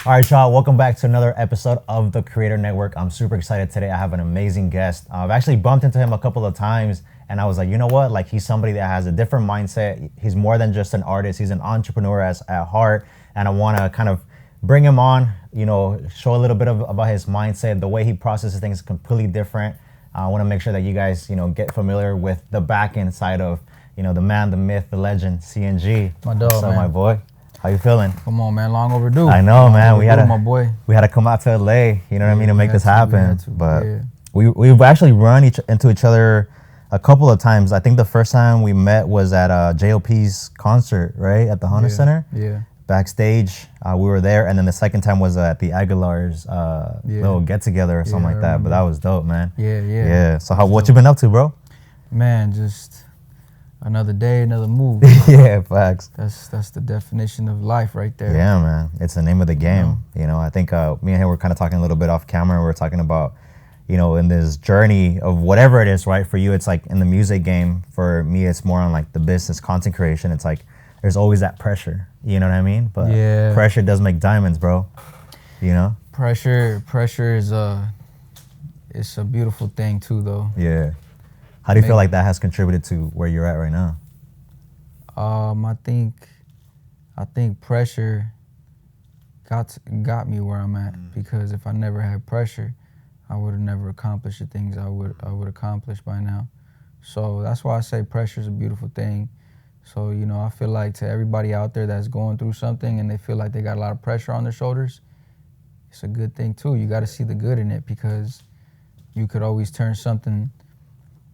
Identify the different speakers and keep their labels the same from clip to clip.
Speaker 1: All right, y'all, welcome back to another episode of the Creator Network. I'm super excited today. I have an amazing guest. I've actually bumped into him a couple of times, and I was like, you know what? Like, he's somebody that has a different mindset. He's more than just an artist. He's an entrepreneur at heart, and I want to kind of bring him on, show a little bit about his mindset. The way he processes things is completely different. I want to make sure that you guys, get familiar with the back end side of, the man, the myth, the legend, CNG.
Speaker 2: My dog,
Speaker 1: What's up,
Speaker 2: man?
Speaker 1: my boy? How you feeling?
Speaker 2: Come on, man. Long overdue.
Speaker 1: I know, man.
Speaker 2: My boy.
Speaker 1: We had to come out to LA, to make this happen. But
Speaker 2: yeah.
Speaker 1: we've actually run into each other a couple of times. I think the first time we met was at JLP's concert, right? At the Honda Center.
Speaker 2: Yeah.
Speaker 1: Backstage, we were there. And then the second time was at the Aguilar's little get-together or something like that. But that was dope, man.
Speaker 2: Yeah.
Speaker 1: So what you been up to, bro?
Speaker 2: Man, just another day, another move.
Speaker 1: Yeah, facts.
Speaker 2: That's the definition of life right there.
Speaker 1: Yeah, man. It's the name of the game. I think me and him were kind of talking a little bit off camera. We were talking about, in this journey of whatever it is, right? For you, it's like in the music game. For me, it's more on like the business content creation. It's like there's always that pressure. You know what I mean? But pressure does make diamonds, bro.
Speaker 2: Pressure is it's a beautiful thing too, though.
Speaker 1: Yeah. How do you feel like that has contributed to where you're at right now?
Speaker 2: I think pressure got me where I'm at, because if I never had pressure, I would have never accomplished the things I would accomplish by now. So that's why I say pressure is a beautiful thing. So, I feel like to everybody out there that's going through something and they feel like they got a lot of pressure on their shoulders, it's a good thing too. You got to see the good in it, because you could always turn something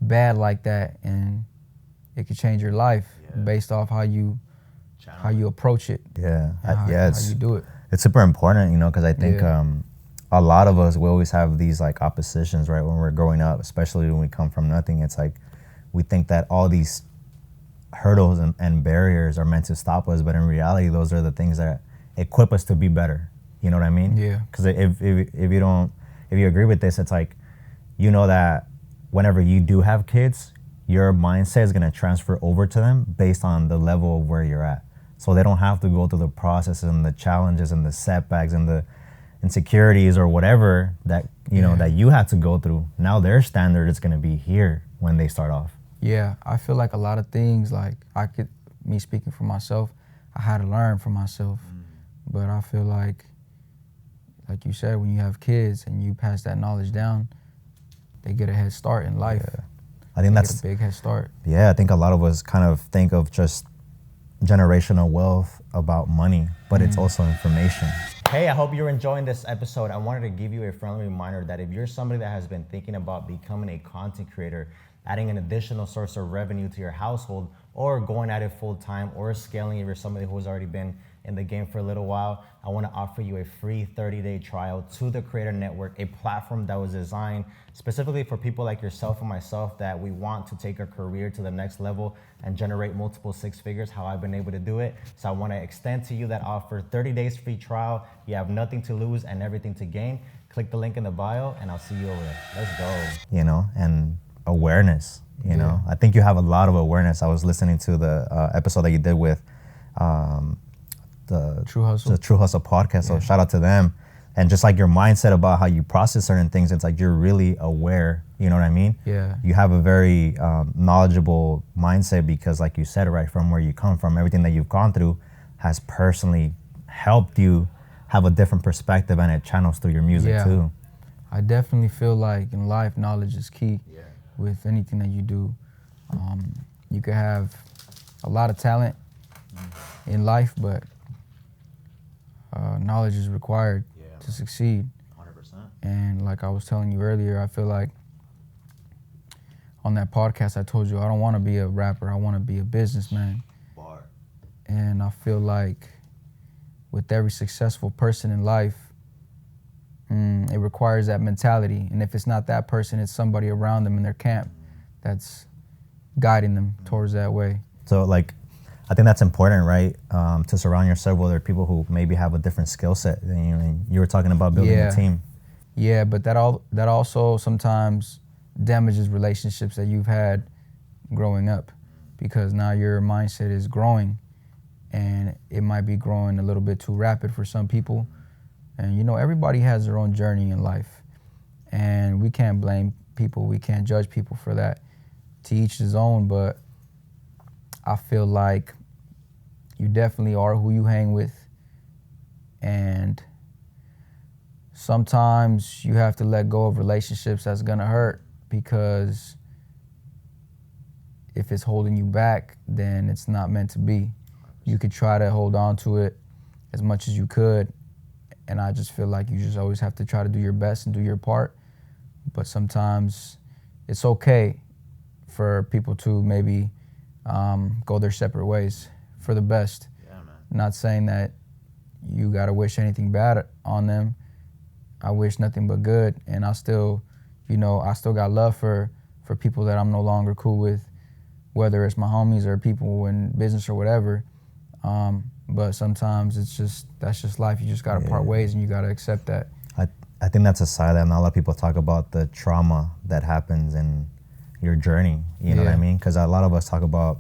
Speaker 2: bad like that and it could change your life based off how you approach it. How you do it.
Speaker 1: It's super important, because I think a lot of us, we always have these like oppositions, right? When we're growing up, especially when we come from nothing, it's like we think that all these hurdles and barriers are meant to stop us, but in reality, those are the things that equip us to be better. You know what I mean?
Speaker 2: Yeah.
Speaker 1: Because if you agree with this, it's like, that whenever you do have kids, your mindset is going to transfer over to them based on the level of where you're at. So they don't have to go through the processes and the challenges and the setbacks and the insecurities or whatever that, that you had to go through. Now their standard is going to be here when they start off.
Speaker 2: Yeah, I feel like a lot of things, like me speaking for myself, I had to learn for myself. But I feel like you said, when you have kids and you pass that knowledge down, they get a head start in life.
Speaker 1: Yeah. I think that's
Speaker 2: a big head start.
Speaker 1: Yeah, I think a lot of us kind of think of just generational wealth about money, but it's also information. Hey, I hope you're enjoying this episode. I wanted to give you a friendly reminder that if you're somebody that has been thinking about becoming a content creator, adding an additional source of revenue to your household, or going at it full time, or scaling if you're somebody who's already been in the game for a little while, I want to offer you a free 30-day trial to the Creator Network, a platform that was designed specifically for people like yourself and myself that we want to take our career to the next level and generate multiple six figures, how I've been able to do it. So I want to extend to you that offer, 30 days free trial. You have nothing to lose and everything to gain. Click the link in the bio and I'll see you over there. Let's go. And awareness, I think you have a lot of awareness. I was listening to the episode that you did with the True Hustle podcast. So shout out to them. And just like your mindset about how you process certain things, it's like you're really aware, you know what I mean?
Speaker 2: Yeah.
Speaker 1: You have a very knowledgeable mindset because, like you said, right, from where you come from, everything that you've gone through has personally helped you have a different perspective, and it channels through your music too.
Speaker 2: I definitely feel like in life, knowledge is key with anything that you do. You could have a lot of talent in life, but knowledge is required to succeed.
Speaker 1: 100%.
Speaker 2: And like I was telling you earlier, I feel like on that podcast I told you I don't want to be a rapper, I want to be a businessman.
Speaker 1: Bar.
Speaker 2: And I feel like with every successful person in life, it requires that mentality. And if it's not that person, it's somebody around them in their camp that's guiding them towards that way.
Speaker 1: So like, I think that's important, right? To surround yourself with other people who maybe have a different skill set than you. And you were talking about building a team.
Speaker 2: Yeah, but that also sometimes damages relationships that you've had growing up, because now your mindset is growing, and it might be growing a little bit too rapid for some people, And, you know, everybody has their own journey in life. And we can't blame people. We can't judge people for that. To each his own. But I feel like you definitely are who you hang with. And sometimes you have to let go of relationships that's gonna hurt, because if it's holding you back, then it's not meant to be. You could try to hold on to it as much as you could, and I just feel like you just always have to try to do your best and do your part. But sometimes it's okay for people to maybe go their separate ways for the best.
Speaker 1: Yeah, man.
Speaker 2: Not saying that you gotta wish anything bad on them. I wish nothing but good, and I still got love for people that I'm no longer cool with, whether it's my homies or people in business or whatever. But sometimes that's just life. You just gotta part ways, and you gotta accept that.
Speaker 1: I think that's a side that not a lot of people talk about, the trauma that happens in your journey. You know what I mean? Because a lot of us talk about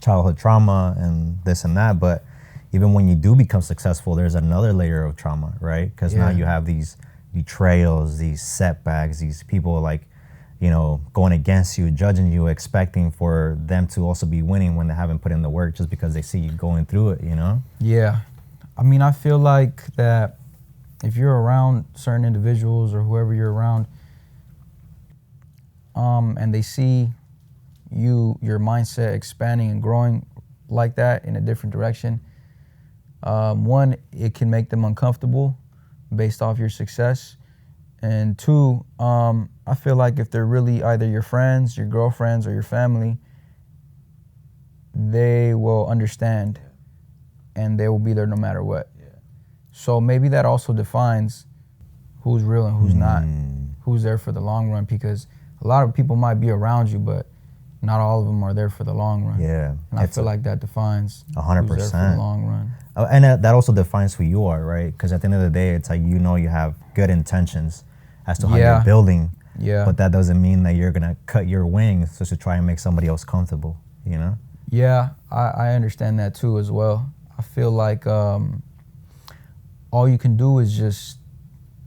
Speaker 1: childhood trauma and this and that, but even when you do become successful, there's another layer of trauma, right? Because now you have these betrayals, these setbacks, these people like, you know, going against you, judging you, expecting for them to also be winning when they haven't put in the work just because they see you going through it, you know?
Speaker 2: Yeah. I mean, I feel like that if you're around certain individuals or whoever you're around, and they see your mindset expanding and growing like that in a different direction, one, it can make them uncomfortable based off your success. And two, I feel like if they're really either your friends, your girlfriends, or your family, they will understand and they will be there no matter what. So maybe that also defines who's real and who's not, who's there for the long run, because a lot of people might be around you, but not all of them are there for the long run.
Speaker 1: Yeah.
Speaker 2: And I feel like that defines
Speaker 1: 100%.
Speaker 2: who's there for the long run.
Speaker 1: And that also defines who you are, right? Because at the end of the day, it's like, you know, you have good intentions as to how you're building.
Speaker 2: Yeah.
Speaker 1: But that doesn't mean that you're going to cut your wings just to try and make somebody else comfortable, you know?
Speaker 2: Yeah, I understand that too as well. I feel like all you can do is just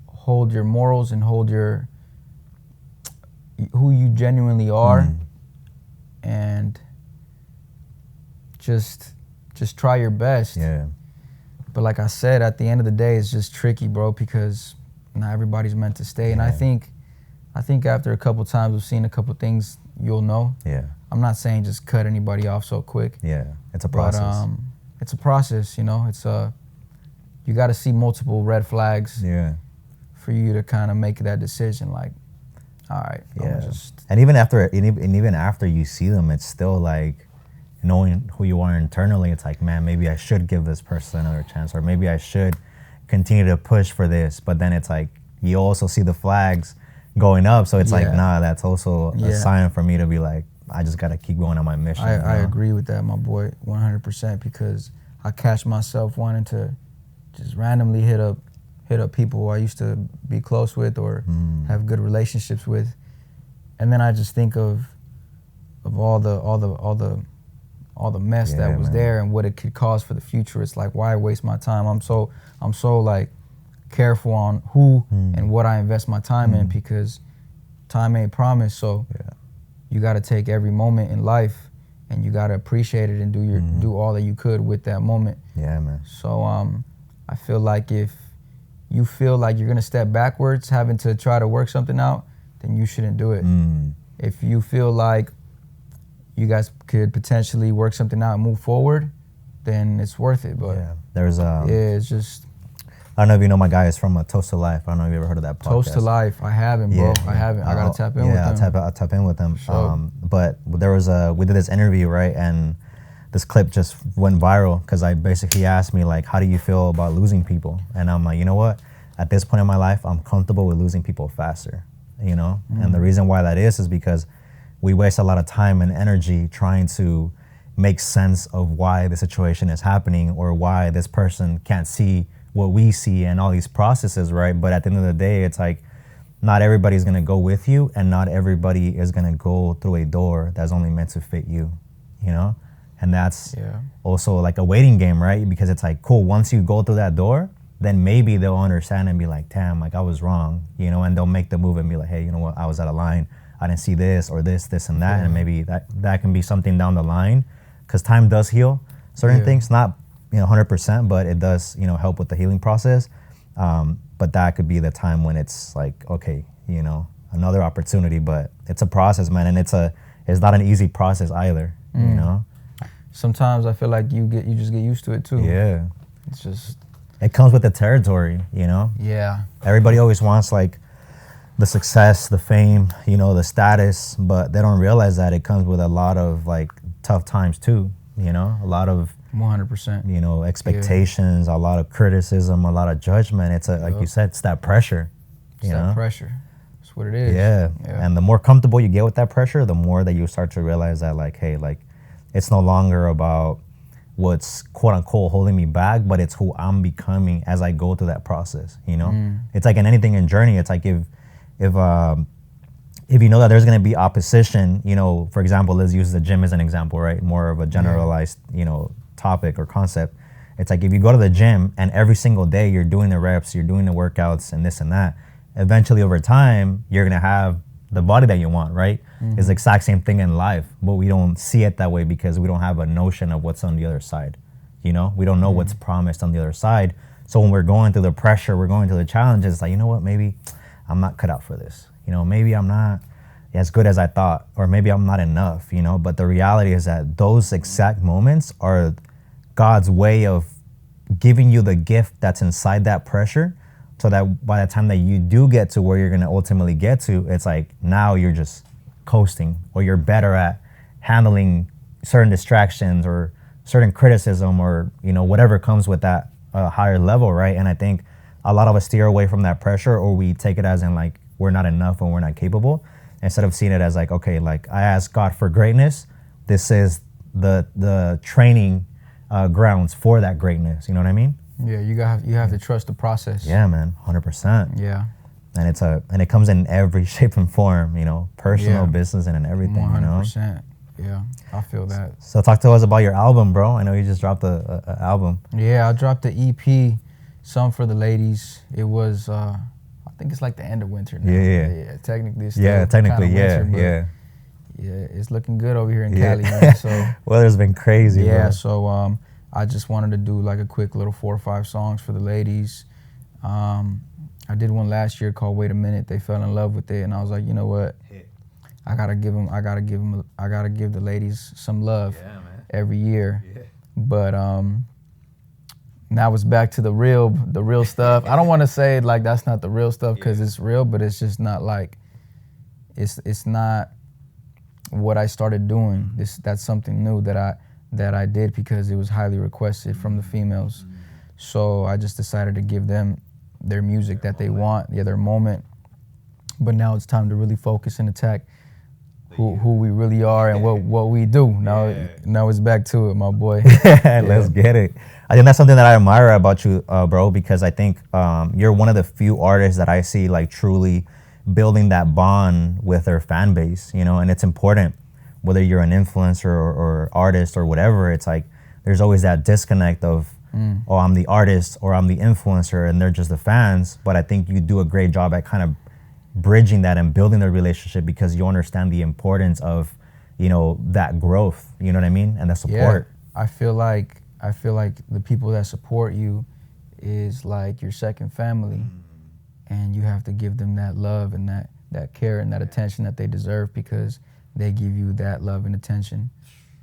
Speaker 2: hold your morals and hold who you genuinely are, and just try your best.
Speaker 1: Yeah.
Speaker 2: But like I said, at the end of the day, it's just tricky, bro, because not everybody's meant to stay. And I think after a couple times we've seen a couple things, you'll know.
Speaker 1: Yeah.
Speaker 2: I'm not saying just cut anybody off so quick.
Speaker 1: Yeah, it's a process.
Speaker 2: But it's a process, you know. It's you got to see multiple red flags.
Speaker 1: Yeah.
Speaker 2: For you to kind of make that decision, like, all right,
Speaker 1: yeah. And even after you see them, it's still like, knowing who you are internally, it's like, man, maybe I should give this person another chance, or maybe I should continue to push for this. But then it's like, you also see the flags going up, so it's like, nah, that's also a sign for me to be like, I just gotta keep going on my mission.
Speaker 2: I agree with that, my boy, 100%, because I catch myself wanting to just randomly hit up people who I used to be close with or have good relationships with, and then I just think of all the mess that was there and what it could cause for the future. It's like, why waste my time? I'm so like careful on who and what I invest my time in, because time ain't promised. So you got to take every moment in life and you got to appreciate it and do all that you could with that moment.
Speaker 1: Yeah, man.
Speaker 2: So I feel like if you feel like you're gonna step backwards having to try to work something out, then you shouldn't do it. If you feel like you guys could potentially work something out and move forward, then it's worth it. But
Speaker 1: there's
Speaker 2: it's just,
Speaker 1: I don't know if you know my guy is from Toast to Life. I don't know if you ever heard of that podcast.
Speaker 2: Toast to Life. I haven't, bro. I haven't. I gotta tap in with them.
Speaker 1: I'll tap in with them.
Speaker 2: Sure.
Speaker 1: But there was we did this interview, right? And this clip just went viral because he asked me, like, how do you feel about losing people? And I'm like, you know what? At this point in my life, I'm comfortable with losing people faster, you know? And the reason why that is because we waste a lot of time and energy trying to make sense of why the situation is happening or why this person can't see what we see and all these processes, right? But at the end of the day, it's like, not everybody's gonna go with you and not everybody is gonna go through a door that's only meant to fit you, you know? And that's also like a waiting game, right? Because it's like, cool, once you go through that door, then maybe they'll understand and be like, damn, like I was wrong, you know, and they'll make the move and be like, hey, you know what, I was out of line. I didn't see this or this and that. And maybe that can be something down the line, because time does heal certain things, not, you know, 100%, but it does, you know, help with the healing process. But that could be the time when it's like, okay, you know, another opportunity, but it's a process, man. And it's not an easy process either, you know?
Speaker 2: Sometimes I feel like you just get used to it too.
Speaker 1: Yeah.
Speaker 2: It's just,
Speaker 1: it comes with the territory, you know?
Speaker 2: Yeah.
Speaker 1: Everybody always wants like the success, the fame, you know, the status, but they don't realize that it comes with a lot of like tough times too, you know? A lot of
Speaker 2: 100%.
Speaker 1: You know, expectations, a lot of criticism, a lot of judgment. It's like you said, it's that pressure.
Speaker 2: It's that pressure. That's what it is.
Speaker 1: Yeah. And the more comfortable you get with that pressure, the more that you start to realize that like, hey, like it's no longer about what's quote unquote holding me back, but it's who I'm becoming as I go through that process, you know? It's like in anything in journey, it's like if you know that there's going to be opposition, you know, for example, let's use the gym as an example, right? More of a generalized, you know, topic or concept. It's like if you go to the gym and every single day you're doing the reps, you're doing the workouts and this and that, eventually over time, you're going to have the body that you want, right? It's the exact same thing in life, but we don't see it that way because we don't have a notion of what's on the other side. You know, we don't know what's promised on the other side. So when we're going through the pressure, we're going through the challenges, it's like, you know what, maybe I'm not cut out for this. You know, maybe I'm not as good as I thought, or maybe I'm not enough, you know? But the reality is that those exact moments are God's way of giving you the gift that's inside that pressure, so that by the time that you do get to where you're gonna ultimately get to, it's like now you're just coasting, or you're better at handling certain distractions or certain criticism, or, you know, whatever comes with that higher level, right? And I think a lot of us steer away from that pressure, or we take it as in like, we're not enough and we're not capable, instead of seeing it as like, okay, like I asked God for greatness. This is the training grounds for that greatness. You know what I mean?
Speaker 2: Yeah, you have to trust the process.
Speaker 1: Yeah, man, 100%.
Speaker 2: Yeah.
Speaker 1: And it comes in every shape and form, you know, personal, business, and in everything.
Speaker 2: 100%.
Speaker 1: You know?
Speaker 2: Yeah, I feel that.
Speaker 1: So talk to us about your album, bro. I know you just dropped a album.
Speaker 2: Yeah, I dropped the EP, Some for the Ladies. It was, I think it's like the end of winter now.
Speaker 1: Yeah.
Speaker 2: Technically, it's still
Speaker 1: winter,
Speaker 2: Yeah, it's looking good over here in Cali, man. So
Speaker 1: weather's been crazy, bro.
Speaker 2: So I just wanted to do like a quick little 4 or 5 songs for the ladies. I did one last year called Wait a Minute. They fell in love with it, and I was like, you know what? I gotta give the ladies some love every year. Yeah. But now it's back to the real stuff. I don't want to say like that's not the real stuff, because it's real, but it's just not like it's not what I started doing. That's something new that I did because it was highly requested from the females. So I just decided to give them their music that they want, their moment. But now it's time to really focus and attack who we really are and what we do. Now it's back to it, my boy.
Speaker 1: Let's get it. I think that's something that I admire about you, bro, because I think you're one of the few artists that I see like truly building that bond with their fan base, you know, and it's important. Whether you're an influencer or artist or whatever, it's like there's always that disconnect of, oh, I'm the artist or I'm the influencer and they're just the fans. But I think you do a great job at kind of bridging that and building the relationship, because you understand the importance of, you know, that growth, you know what I mean? And the support.
Speaker 2: Yeah, I feel like the people that support you is like your second family, and you have to give them that love and that care and that attention that they deserve, because they give you that love and attention.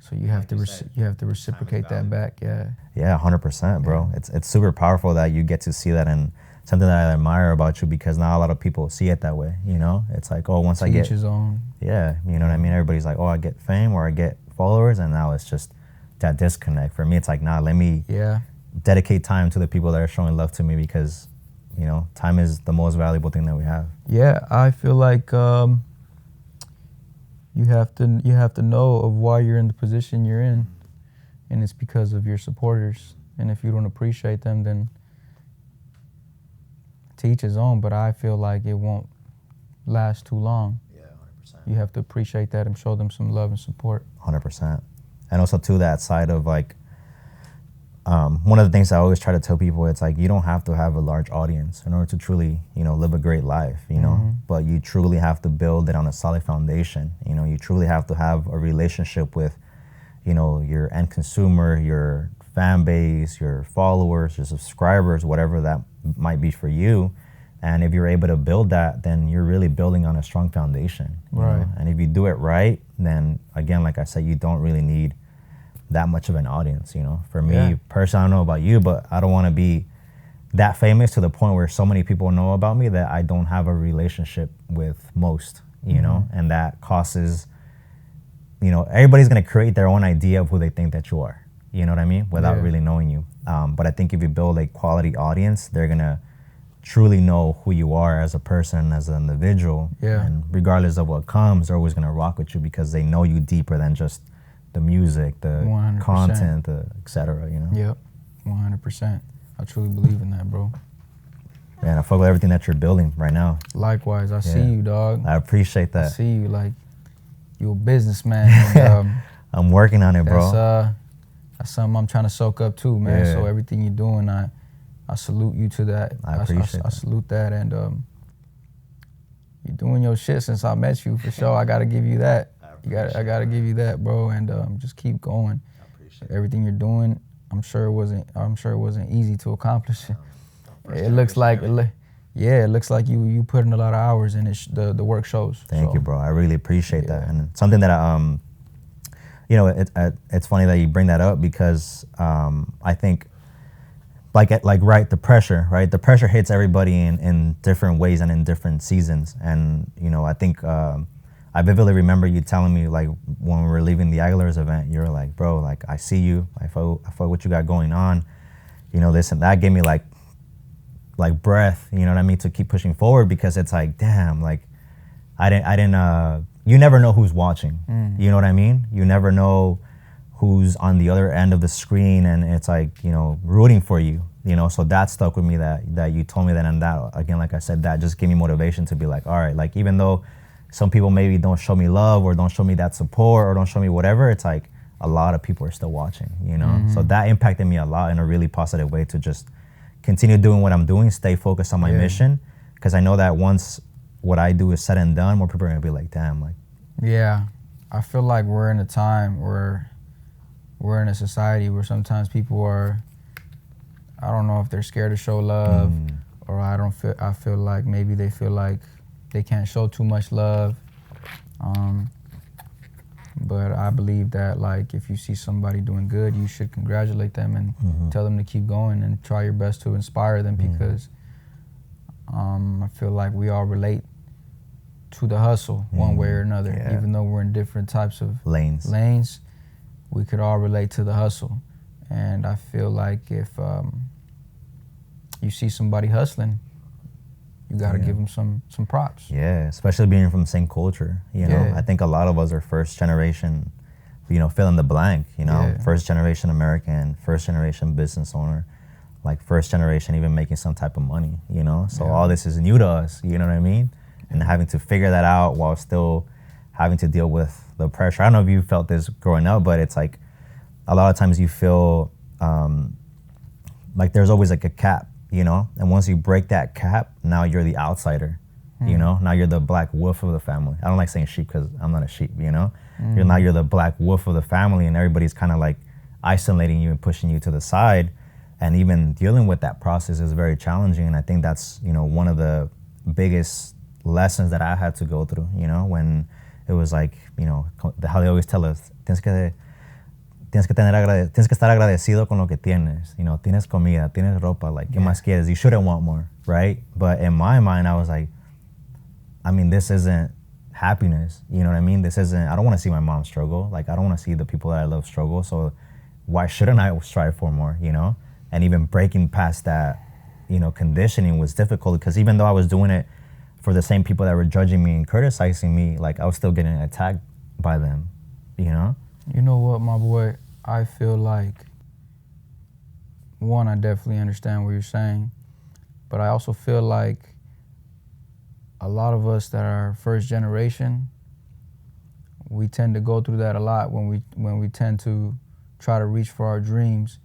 Speaker 2: So you have to reciprocate that back. Yeah,
Speaker 1: 100%, bro. It's super powerful that you get to see that, and something that I admire about you, because not a lot of people see it that way, you know? It's like, oh, once I get...
Speaker 2: Each his own.
Speaker 1: Yeah, you know what I mean? Everybody's like, oh, I get fame or I get followers, and now it's just that disconnect. For me, it's like, nah, let me dedicate time to the people that are showing love to me, because, you know, time is the most valuable thing that we have.
Speaker 2: Yeah, I feel like you have to know of why you're in the position you're in, and it's because of your supporters. And if you don't appreciate them, then to each his own, but I feel like it won't last too long.
Speaker 1: Yeah, 100%.
Speaker 2: You have to appreciate that and show them some love and support.
Speaker 1: 100%. And also to that side of like, one of the things I always try to tell people, it's like you don't have to have a large audience in order to truly, live a great life, but you truly have to build it on a solid foundation. You truly have to have a relationship with, your end consumer, your fan base, your followers, your subscribers, whatever that might be for you. And if you're able to build that, then you're really building on a strong foundation.
Speaker 2: Right.
Speaker 1: And if you do it right, then again, like I said, you don't really need that much of an audience. For me personally, I don't know about you, but I don't want to be that famous to the point where so many people know about me that I don't have a relationship with most, and that causes, everybody's going to create their own idea of who they think that you are, you know what I mean? Without really knowing you. But I think if you build a quality audience, they're going to truly know who you are as a person, as an individual.
Speaker 2: Yeah.
Speaker 1: And regardless of what comes, they're always going to rock with you because they know you deeper than just the music, the
Speaker 2: 100%.
Speaker 1: content, the et cetera,
Speaker 2: Yep, 100%. I truly believe in that, bro.
Speaker 1: Man, I fuck with everything that you're building right now.
Speaker 2: Likewise, I see you, dog.
Speaker 1: I appreciate that.
Speaker 2: I see you, like, you a businessman. And,
Speaker 1: I'm working on it, bro.
Speaker 2: That's something I'm trying to soak up too, man.
Speaker 1: Yeah.
Speaker 2: So everything you're doing, I salute you to that.
Speaker 1: I appreciate
Speaker 2: I salute that, and you're doing your shit since I met you, for sure. I gotta give you that. I gotta give you that, bro, and just keep going.
Speaker 1: I appreciate
Speaker 2: Everything you're doing. I'm sure it wasn't easy to accomplish. It looks like you put in a lot of hours, and the work shows.
Speaker 1: Thank you, bro. I really appreciate that, and something that it's funny that you bring that up because I think the pressure, right? The pressure hits everybody in different ways and in different seasons, and I think. I vividly remember you telling me, like, when we were leaving the Aguilar's event, you were like, bro, like, I see you. I feel what you got going on. This and that gave me, like breath, you know what I mean, to keep pushing forward because it's like, damn, like, I didn't, you never know who's watching. You know what I mean? You never know who's on the other end of the screen, and it's like, rooting for you, so that stuck with me that you told me that, and that, again, like I said, that just gave me motivation to be like, all right, like, even though some people maybe don't show me love or don't show me that support or don't show me whatever, it's like a lot of people are still watching, So that impacted me a lot in a really positive way to just continue doing what I'm doing, stay focused on my mission, because I know that once what I do is said and done, more people are going to be like, damn, like.
Speaker 2: Yeah, I feel like we're in a time where we're in a society where sometimes people are, I don't know if they're scared to show love or I feel like maybe they feel like they can't show too much love, but I believe that, like, if you see somebody doing good, you should congratulate them and tell them to keep going and try your best to inspire them because I feel like we all relate to the hustle one way or another.
Speaker 1: Yeah.
Speaker 2: Even though we're in different types of
Speaker 1: lanes,
Speaker 2: we could all relate to the hustle. And I feel like if you see somebody hustling, you gotta give them some props.
Speaker 1: Yeah, especially being from the same culture. I think a lot of us are first generation, fill in the blank. First generation American, first generation business owner, like first generation even making some type of money. So all this is new to us. You know what I mean? And having to figure that out while still having to deal with the pressure. I don't know if you felt this growing up, but it's like a lot of times you feel like there's always like a cap. And once you break that cap, now you're the outsider, now you're the black wolf of the family. I don't like saying sheep because I'm not a sheep, you're the black wolf of the family, and everybody's kind of like isolating you and pushing you to the side. And even dealing with that process is very challenging. And I think that's, one of the biggest lessons that I had to go through, when it was like, how they always tell us, tienes que estar agradecido con lo que tienes. Tienes comida, tienes ropa, like, ¿qué más quieres? You shouldn't want more, right? But in my mind, I was like, I mean, this isn't happiness. You know what I mean? I don't want to see my mom struggle. Like, I don't want to see the people that I love struggle. So why shouldn't I strive for more, And even breaking past that, conditioning was difficult because even though I was doing it for the same people that were judging me and criticizing me, like, I was still getting attacked by them,
Speaker 2: You know what, my boy? I feel like, one, I definitely understand what you're saying, but I also feel like a lot of us that are first generation, we tend to go through that a lot when we tend to try to reach for our dreams.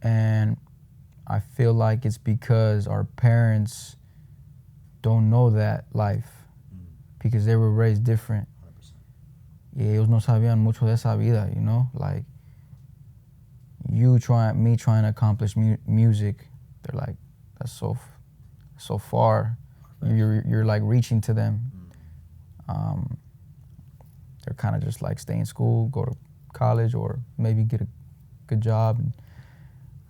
Speaker 2: And I feel like it's because our parents don't know that life because they were raised different. 100%. Y ellos no sabían mucho de esa vida, you know? Like, me trying to accomplish music, they're like, that's so far. You're like reaching to them. They're kind of just like stay in school, go to college, or maybe get a good job. And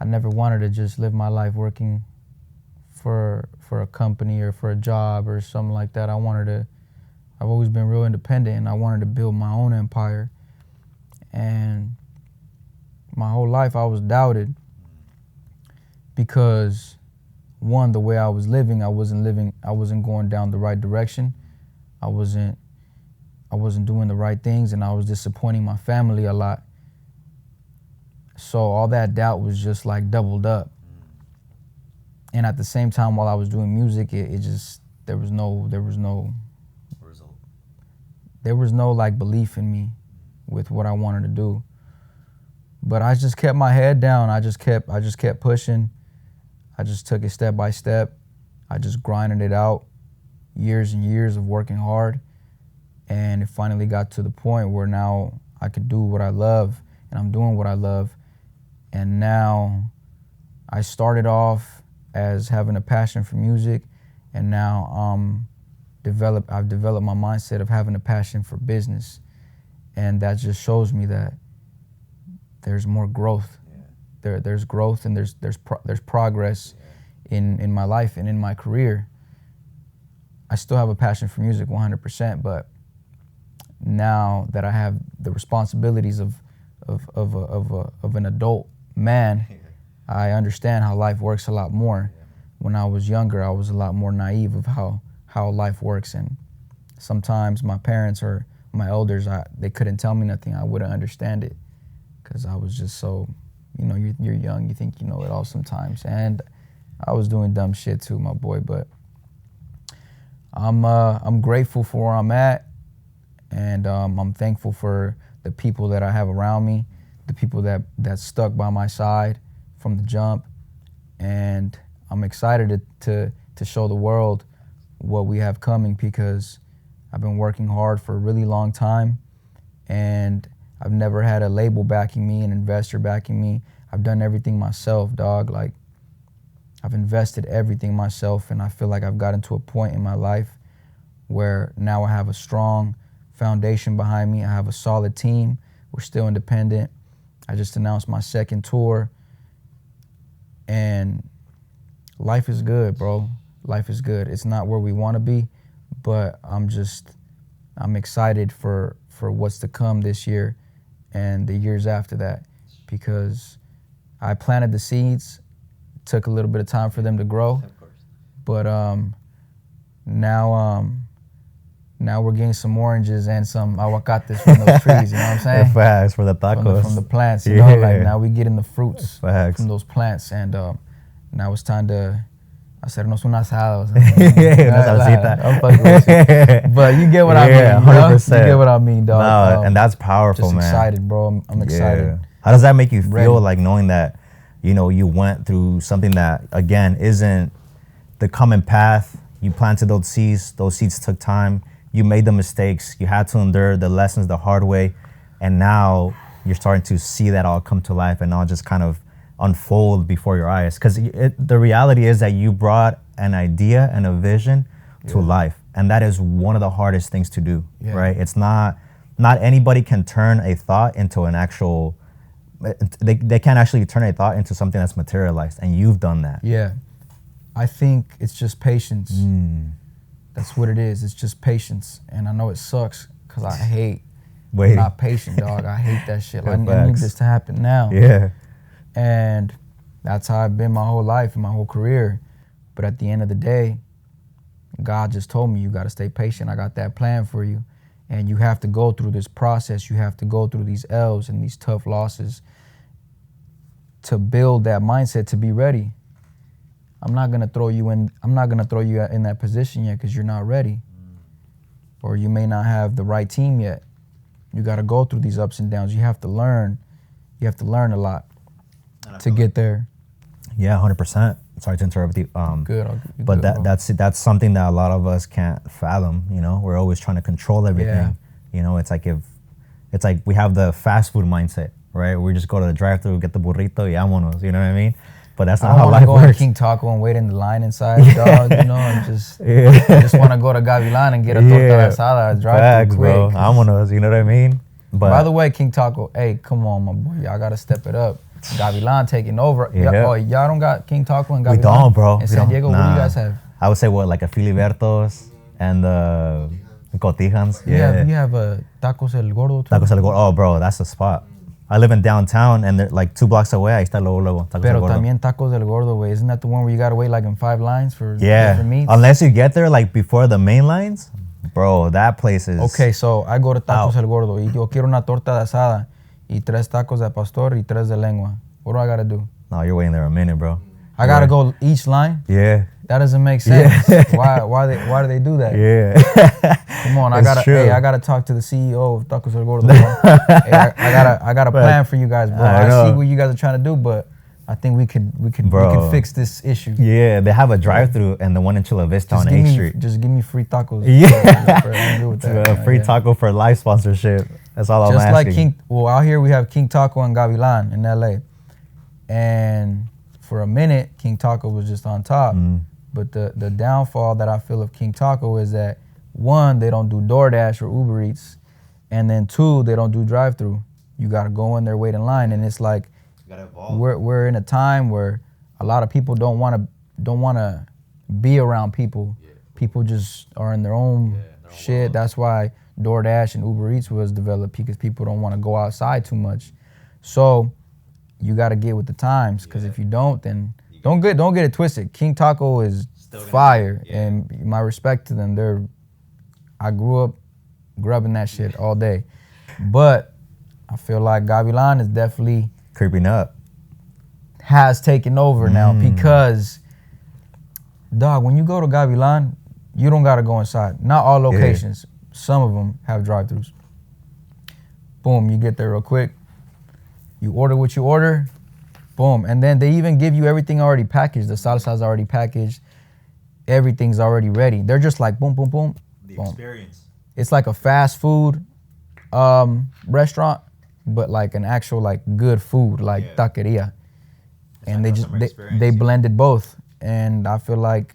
Speaker 2: I never wanted to just live my life working for a company or for a job or something like that. I've always been real independent, and I wanted to build my own empire. And my whole life I was doubted because, one, the way I was living, I wasn't going down the right direction. I wasn't doing the right things, and I was disappointing my family a lot. So all that doubt was just like doubled up. And at the same time, while I was doing music, it just, there was no result. There was no like belief in me with what I wanted to do. But I just kept my head down. I just kept pushing. I just took it step by step. I just grinded it out, years and years of working hard. And it finally got to the point where now I could do what I love, and I'm doing what I love. And now I started off as having a passion for music, and now I've developed my mindset of having a passion for business. And that just shows me that there's more growth. Yeah. There's growth, and there's progress, yeah, in my life and in my career. I still have a passion for music 100%, but now that I have the responsibilities of an adult man, I understand how life works a lot more. When I was younger, I was a lot more naive of how life works, and sometimes my parents or my elders, they couldn't tell me nothing. I wouldn't understand it because I was just so, you're young, you think you know it all sometimes, and I was doing dumb shit too, my boy. But I'm grateful for where I'm at, and I'm thankful for the people that I have around me, the people that stuck by my side from the jump, and I'm excited to show the world what we have coming, because I've been working hard for a really long time, and I've never had a label backing me, an investor backing me. I've done everything myself, dog. Like, I've invested everything myself, and I feel like I've gotten to a point in my life where now I have a strong foundation behind me. I have a solid team. We're still independent. I just announced my second tour, and life is good, bro. Life is good. It's not where we want to be, but I'm excited for what's to come this year and the years after that, because I planted the seeds. It took a little bit of time for them to grow, of course. But now we're getting some oranges and some aguacates from those trees, you know what I'm saying?
Speaker 1: Facts, for the tacos.
Speaker 2: From the plants, you know, like now we getting the fruits
Speaker 1: Facts.
Speaker 2: from those plants, and now it's time to hacernos un asado.
Speaker 1: Una salsita.
Speaker 2: I'm fucking with you. But you get what I mean, 100%. You get what I mean, dog.
Speaker 1: No, and that's powerful,
Speaker 2: just
Speaker 1: man.
Speaker 2: Excited, bro. I'm excited.
Speaker 1: Yeah. How does that make you feel, like knowing that, you went through something that, again, isn't the common path? You planted those seeds took time. You made the mistakes. You had to endure the lessons the hard way. And now you're starting to see that all come to life and all just kind of unfold before your eyes. Because the reality is that you brought an idea and a vision to life. And that is one of the hardest things to do, right? It's not anybody can turn a thought into an actual, they can't actually turn a thought into something that's materialized. And you've done that.
Speaker 2: Yeah. I think it's just patience. That's what it is. It's just patience. And I know it sucks because I hate not patient, dog. I hate that shit. Like, I need this to happen now.
Speaker 1: Yeah.
Speaker 2: And that's how I've been my whole life and my whole career. But at the end of the day, God just told me, you got to stay patient. I got that plan for you. And you have to go through this process. You have to go through these L's and these tough losses to build that mindset to be ready. I'm not gonna throw you in that position yet because you're not ready, or you may not have the right team yet. You got to go through these ups and downs. You have to learn. You have to learn a lot. to get there.
Speaker 1: Yeah, 100%. Sorry to interrupt you.
Speaker 2: Good.
Speaker 1: But that's something that a lot of us can't fathom. You know, we're always trying to control everything.
Speaker 2: Yeah.
Speaker 1: You know, it's like we have the fast food mindset, right? We just go to the drive-thru, get the burrito, y vámonos. You know what I mean? But that's not how life works. I don't want to go to
Speaker 2: King Taco and wait in the line inside, dog. You know, and just want to go to Gavilan and get a torta asada, drive through quick.
Speaker 1: Bro. Vámonos. You know what I mean? But
Speaker 2: by the way, King Taco, hey, come on, my boy, y'all gotta step it up. Gavilan taking over.
Speaker 1: Yeah.
Speaker 2: Oh, y'all don't got King Taco and Gavilan?
Speaker 1: We don't, bro.
Speaker 2: In San Diego, what do you guys have?
Speaker 1: I would say like a Filibertos and Cotijans.
Speaker 2: Yeah. You have Tacos El Gordo too?
Speaker 1: Tacos El Gordo. Oh, bro, that's the spot. I live in downtown, and they're like 2 blocks away. Ahí está luego. Tacos
Speaker 2: Pero
Speaker 1: El Gordo.
Speaker 2: También Tacos El Gordo, way. Isn't that the one where you gotta wait like in 5 lines for different meats?
Speaker 1: Unless you get there like before the main lines, bro, that place is...
Speaker 2: Okay, so I go to Tacos El Gordo y yo quiero una torta de asada y 3 tacos de pastor y 3 de lengua. What do I gotta do?
Speaker 1: No, you're waiting there a minute, bro.
Speaker 2: I gotta go each line?
Speaker 1: Yeah.
Speaker 2: That doesn't make sense. Yeah. Why do they do that?
Speaker 1: Yeah.
Speaker 2: Come on, I gotta talk to the CEO of Tacos El Gordo. Hey, I got a plan for you guys, bro. I see what you guys are trying to do, but I think we could fix this issue.
Speaker 1: Yeah, they have a drive-thru and the one in Chula Vista on 8th Street.
Speaker 2: Just give me free tacos.
Speaker 1: Yeah. Free taco for live sponsorship. That's all I'm asking.
Speaker 2: Just like out here we have King Taco and Gavilan in LA. And for a minute, King Taco was just on top. But the downfall that I feel of King Taco is that, 1, they don't do DoorDash or Uber Eats. And then 2, they don't do drive-thru. You got to go in there, wait in line. And it's like, we're in a time where a lot of people don't want to be around people. Yeah. People just are in their own shit. World. That's why DoorDash and Uber Eats was developed, because people don't want to go outside too much. So you got to get with the times, because if you don't, then don't get it twisted. King Taco is fire, and my respect to them. I grew up grubbing that shit all day, but I feel like Gavilan is definitely
Speaker 1: creeping up.
Speaker 2: Has taken over now, because, dog, when you go to Gavilan, you don't gotta go inside. Not all locations. Some of them have drive-thrus. Boom, you get there real quick. You order what you order. Boom, and then they even give you everything already packaged. The salsa's already packaged. Everything's already ready. They're just like boom, boom, boom.
Speaker 1: The experience.
Speaker 2: It's like a fast food restaurant, but like an actual like good food, like taqueria. And they blended both. And I feel like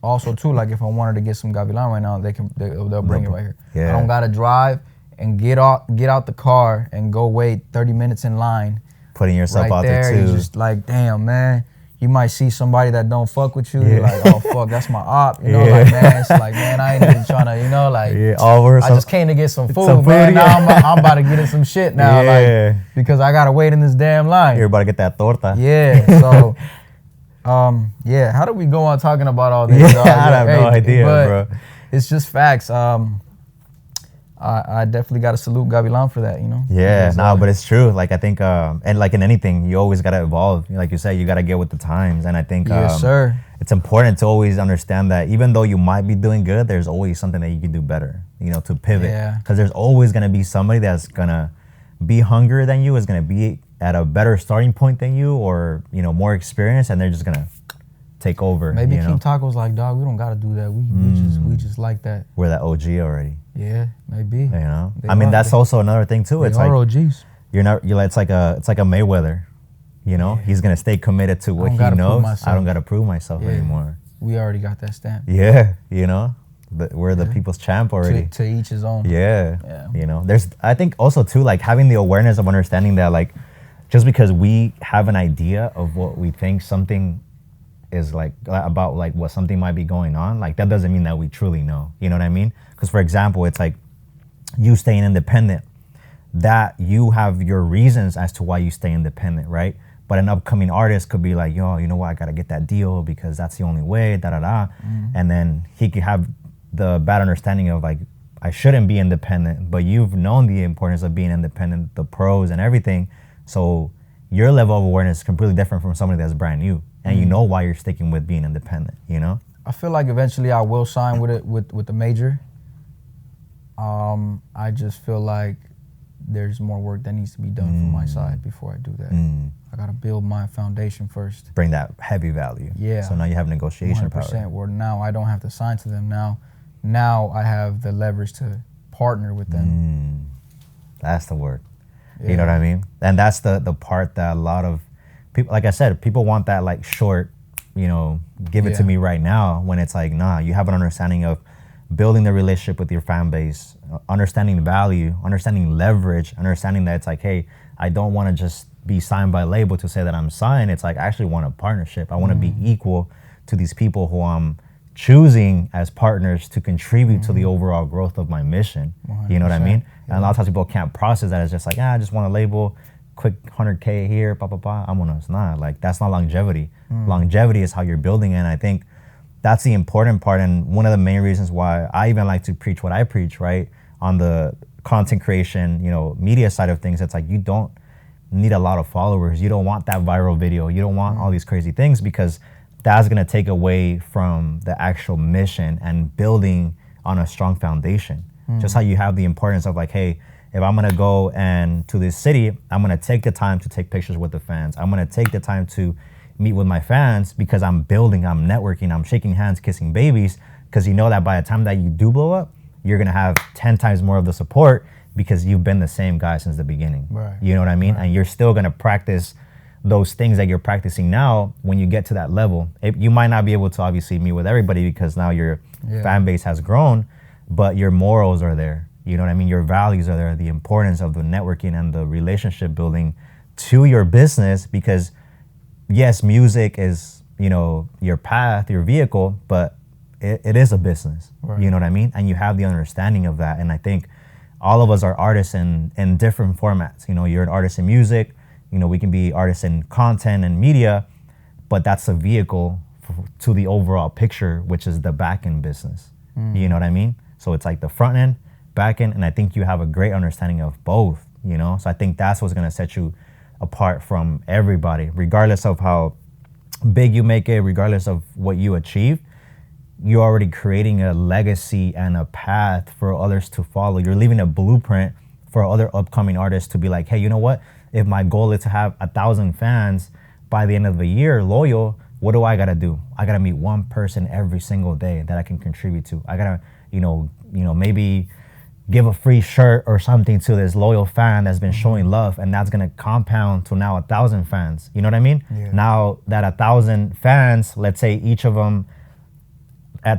Speaker 2: also too, like if I wanted to get some Gavilan right now, they'll bring it right here.
Speaker 1: Yeah.
Speaker 2: I don't gotta drive and get out the car and go wait 30 minutes in line.
Speaker 1: Putting yourself out there too.
Speaker 2: You're just like, damn, man. You might see somebody that don't fuck with you. You're like, oh fuck, that's my op. You know, like, man, it's like, man, I ain't even trying to, you know, like, I just came to get some food, man. Now I'm about to get in some shit now, like, because I gotta wait in this damn line.
Speaker 1: You're about to get that torta.
Speaker 2: Yeah, so, how do we go on talking about all this?
Speaker 1: I have no idea, bro.
Speaker 2: It's just facts. I definitely got to salute Gavilan for that, you know?
Speaker 1: Yeah, but it's true. Like, I think, and like in anything, you always got to evolve. Like you said, you got to get with the times. And I think
Speaker 2: yes, sir.
Speaker 1: It's important to always understand that even though you might be doing good, there's always something that you can do better, you know, to pivot. Because there's always going to be somebody that's going to be hungrier than you, is going to be at a better starting point than you, or, you know, more experience, and they're just going to take over.
Speaker 2: Maybe King Taco's like, dog, we don't got to do that. We just like that.
Speaker 1: We're that OG already.
Speaker 2: Yeah, maybe.
Speaker 1: You know, I mean, that's also another thing too. It's like
Speaker 2: OGs.
Speaker 1: It's like a Mayweather. You know, he's gonna stay committed to what he knows. I don't gotta prove myself anymore.
Speaker 2: We already got that stamp.
Speaker 1: Yeah, you know, we're the people's champ already.
Speaker 2: To each his own.
Speaker 1: Yeah. You know, I think also too, like having the awareness of understanding that, like, just because we have an idea of what we think something is like about, like what something might be going on, like that doesn't mean that we truly know. You know what I mean? Because for example, it's like you staying independent, that you have your reasons as to why you stay independent, right? But an upcoming artist could be like, yo, you know what, I gotta get that deal because that's the only way, and then he could have the bad understanding of like, I shouldn't be independent, but you've known the importance of being independent, the pros and everything, so your level of awareness is completely different from somebody that's brand new, and you know why you're sticking with being independent, you know?
Speaker 2: I feel like eventually I will sign with the major. I just feel like there's more work that needs to be done from my side before I do that. I gotta build my foundation first.
Speaker 1: Bring that heavy value.
Speaker 2: Yeah.
Speaker 1: So now you have negotiation
Speaker 2: 100%,
Speaker 1: power.
Speaker 2: where now I don't have to sign to them. Now I have the leverage to partner with them.
Speaker 1: That's the word. You know what I mean? And that's the part that a lot of people, like I said, people want that like short, give it to me right now, when it's like, nah, you have an understanding of building the relationship with your fan base, understanding value, understanding leverage, understanding that it's like, hey, I don't want to just be signed by a label to say that I'm signed. It's like, I actually want a partnership. I want to be equal to these people who I'm choosing as partners to contribute to the overall growth of my mission. You know what I mean? And a lot of times people can't process that. It's just like, I just want a label, quick 100K here, blah, blah, blah. It's not. Like, that's not longevity. Longevity is how you're building it. And I think that's the important part. And one of the main reasons why I even like to preach what I preach, right? On the content creation, media side of things, it's like, you don't need a lot of followers. You don't want that viral video. You don't want all these crazy things, because that's going to take away from the actual mission and building on a strong foundation. Just how you have the importance of like, hey, if I'm going to go and to this city, I'm going to take the time to take pictures with the fans. I'm going to take the time to meet with my fans, because I'm building, I'm networking, I'm shaking hands, kissing babies, because you know that by the time that you do blow up, you're going to have 10 times more of the support, because you've been the same guy since the beginning.
Speaker 2: Right.
Speaker 1: You know what I mean? And you're still going to practice those things that you're practicing now when you get to that level. You might not be able to obviously meet with everybody, because now your fan base has grown, but your morals are there. You know what I mean? Your values are there. The importance of the networking and the relationship building to your business, because yes, music is, your path, your vehicle, but it is a business. Right. You know what I mean? And you have the understanding of that. And I think all of us are artists in different formats. You're an artist in music. We can be artists in content and media, but that's a vehicle to the overall picture, which is the back end business. You know what I mean? So it's like the front end, back end, and I think you have a great understanding of both, So I think that's what's gonna set you apart from everybody, regardless of how big you make it, regardless of what you achieve. You're already creating a legacy and a path for others to follow. You're leaving a blueprint for other upcoming artists to be like, hey, you know what? If my goal is to have 1,000 fans by the end of the year, loyal, what do I gotta do? I gotta meet one person every single day that I can contribute to. I gotta, maybe give a free shirt or something to this loyal fan that's been showing love, and that's gonna compound to now 1,000 fans. You know what I mean? Yeah. Now that 1,000 fans, let's say each of them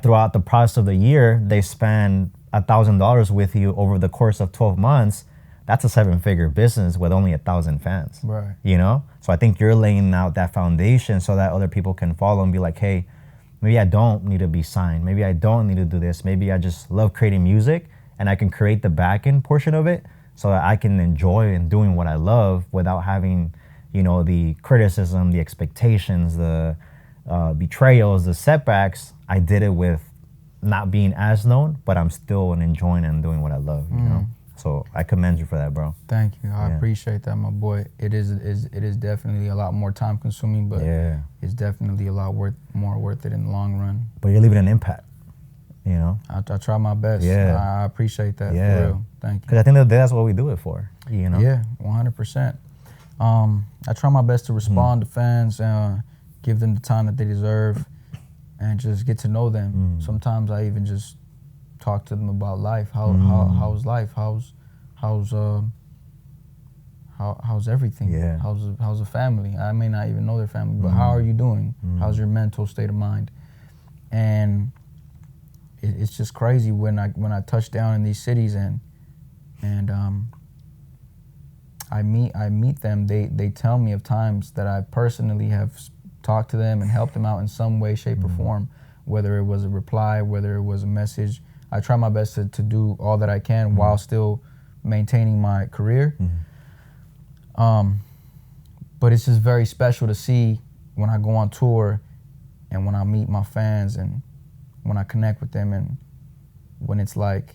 Speaker 1: throughout the process of the year, they spend $1,000 with you over the course of 12 months. That's a 7-figure business with only 1,000 fans. Right. So I think you're laying out that foundation so that other people can follow and be like, hey, maybe I don't need to be signed. Maybe I don't need to do this. Maybe I just love creating music, and I can create the back end portion of it so that I can enjoy and doing what I love without having, the criticism, the expectations, the betrayals, the setbacks. I did it with not being as known, but I'm still enjoying and doing what I love, So I commend you for that, bro.
Speaker 2: Thank you. I appreciate that, my boy. It is definitely a lot more time consuming, but it's definitely a lot more worth it in the long run.
Speaker 1: But you're leaving an impact,
Speaker 2: I try my best. Yeah. I appreciate that, for real. Thank you.
Speaker 1: Because I think that's what we do it for,
Speaker 2: Yeah, 100%. I try my best to respond to fans, give them the time that they deserve, and just get to know them. Sometimes I even just talk to them about life. How's life? How's everything? Yeah. How's the family? I may not even know their family, but how are you doing? How's your mental state of mind? And it's just crazy when I touch down in these cities and I meet them. They tell me of times that I personally have talked to them and helped them out in some way, shape, or form. Whether it was a reply, whether it was a message. I try my best to do all that I can while still maintaining my career. But it's just very special to see when I go on tour and when I meet my fans and when I connect with them, and when it's like,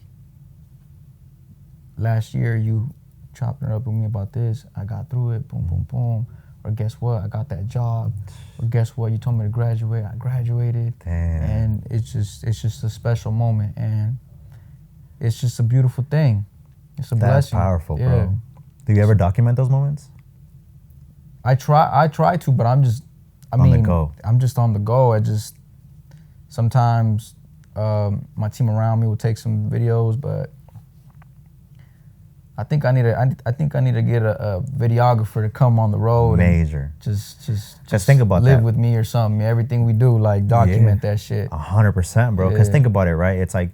Speaker 2: last year you chopping it up with me about this, I got through it, boom, boom, boom. Or guess what, I got that job. Or guess what, you told me to graduate, I graduated. Damn. And it's just a special moment, and it's just a beautiful thing. It's a
Speaker 1: That's
Speaker 2: blessing.
Speaker 1: powerful,
Speaker 2: Yeah.
Speaker 1: bro. Do you ever document those moments?
Speaker 2: I try to, but I'm just,
Speaker 1: On the go.
Speaker 2: I'm just on the go. I just, sometimes my team around me will take some videos, but I think I need to get a videographer to come on the road.
Speaker 1: Major.
Speaker 2: And just
Speaker 1: think about
Speaker 2: live
Speaker 1: that.
Speaker 2: with me or something. Everything we do, like document that shit.
Speaker 1: 100%, bro. Because
Speaker 2: Yeah.
Speaker 1: think about it, right? It's like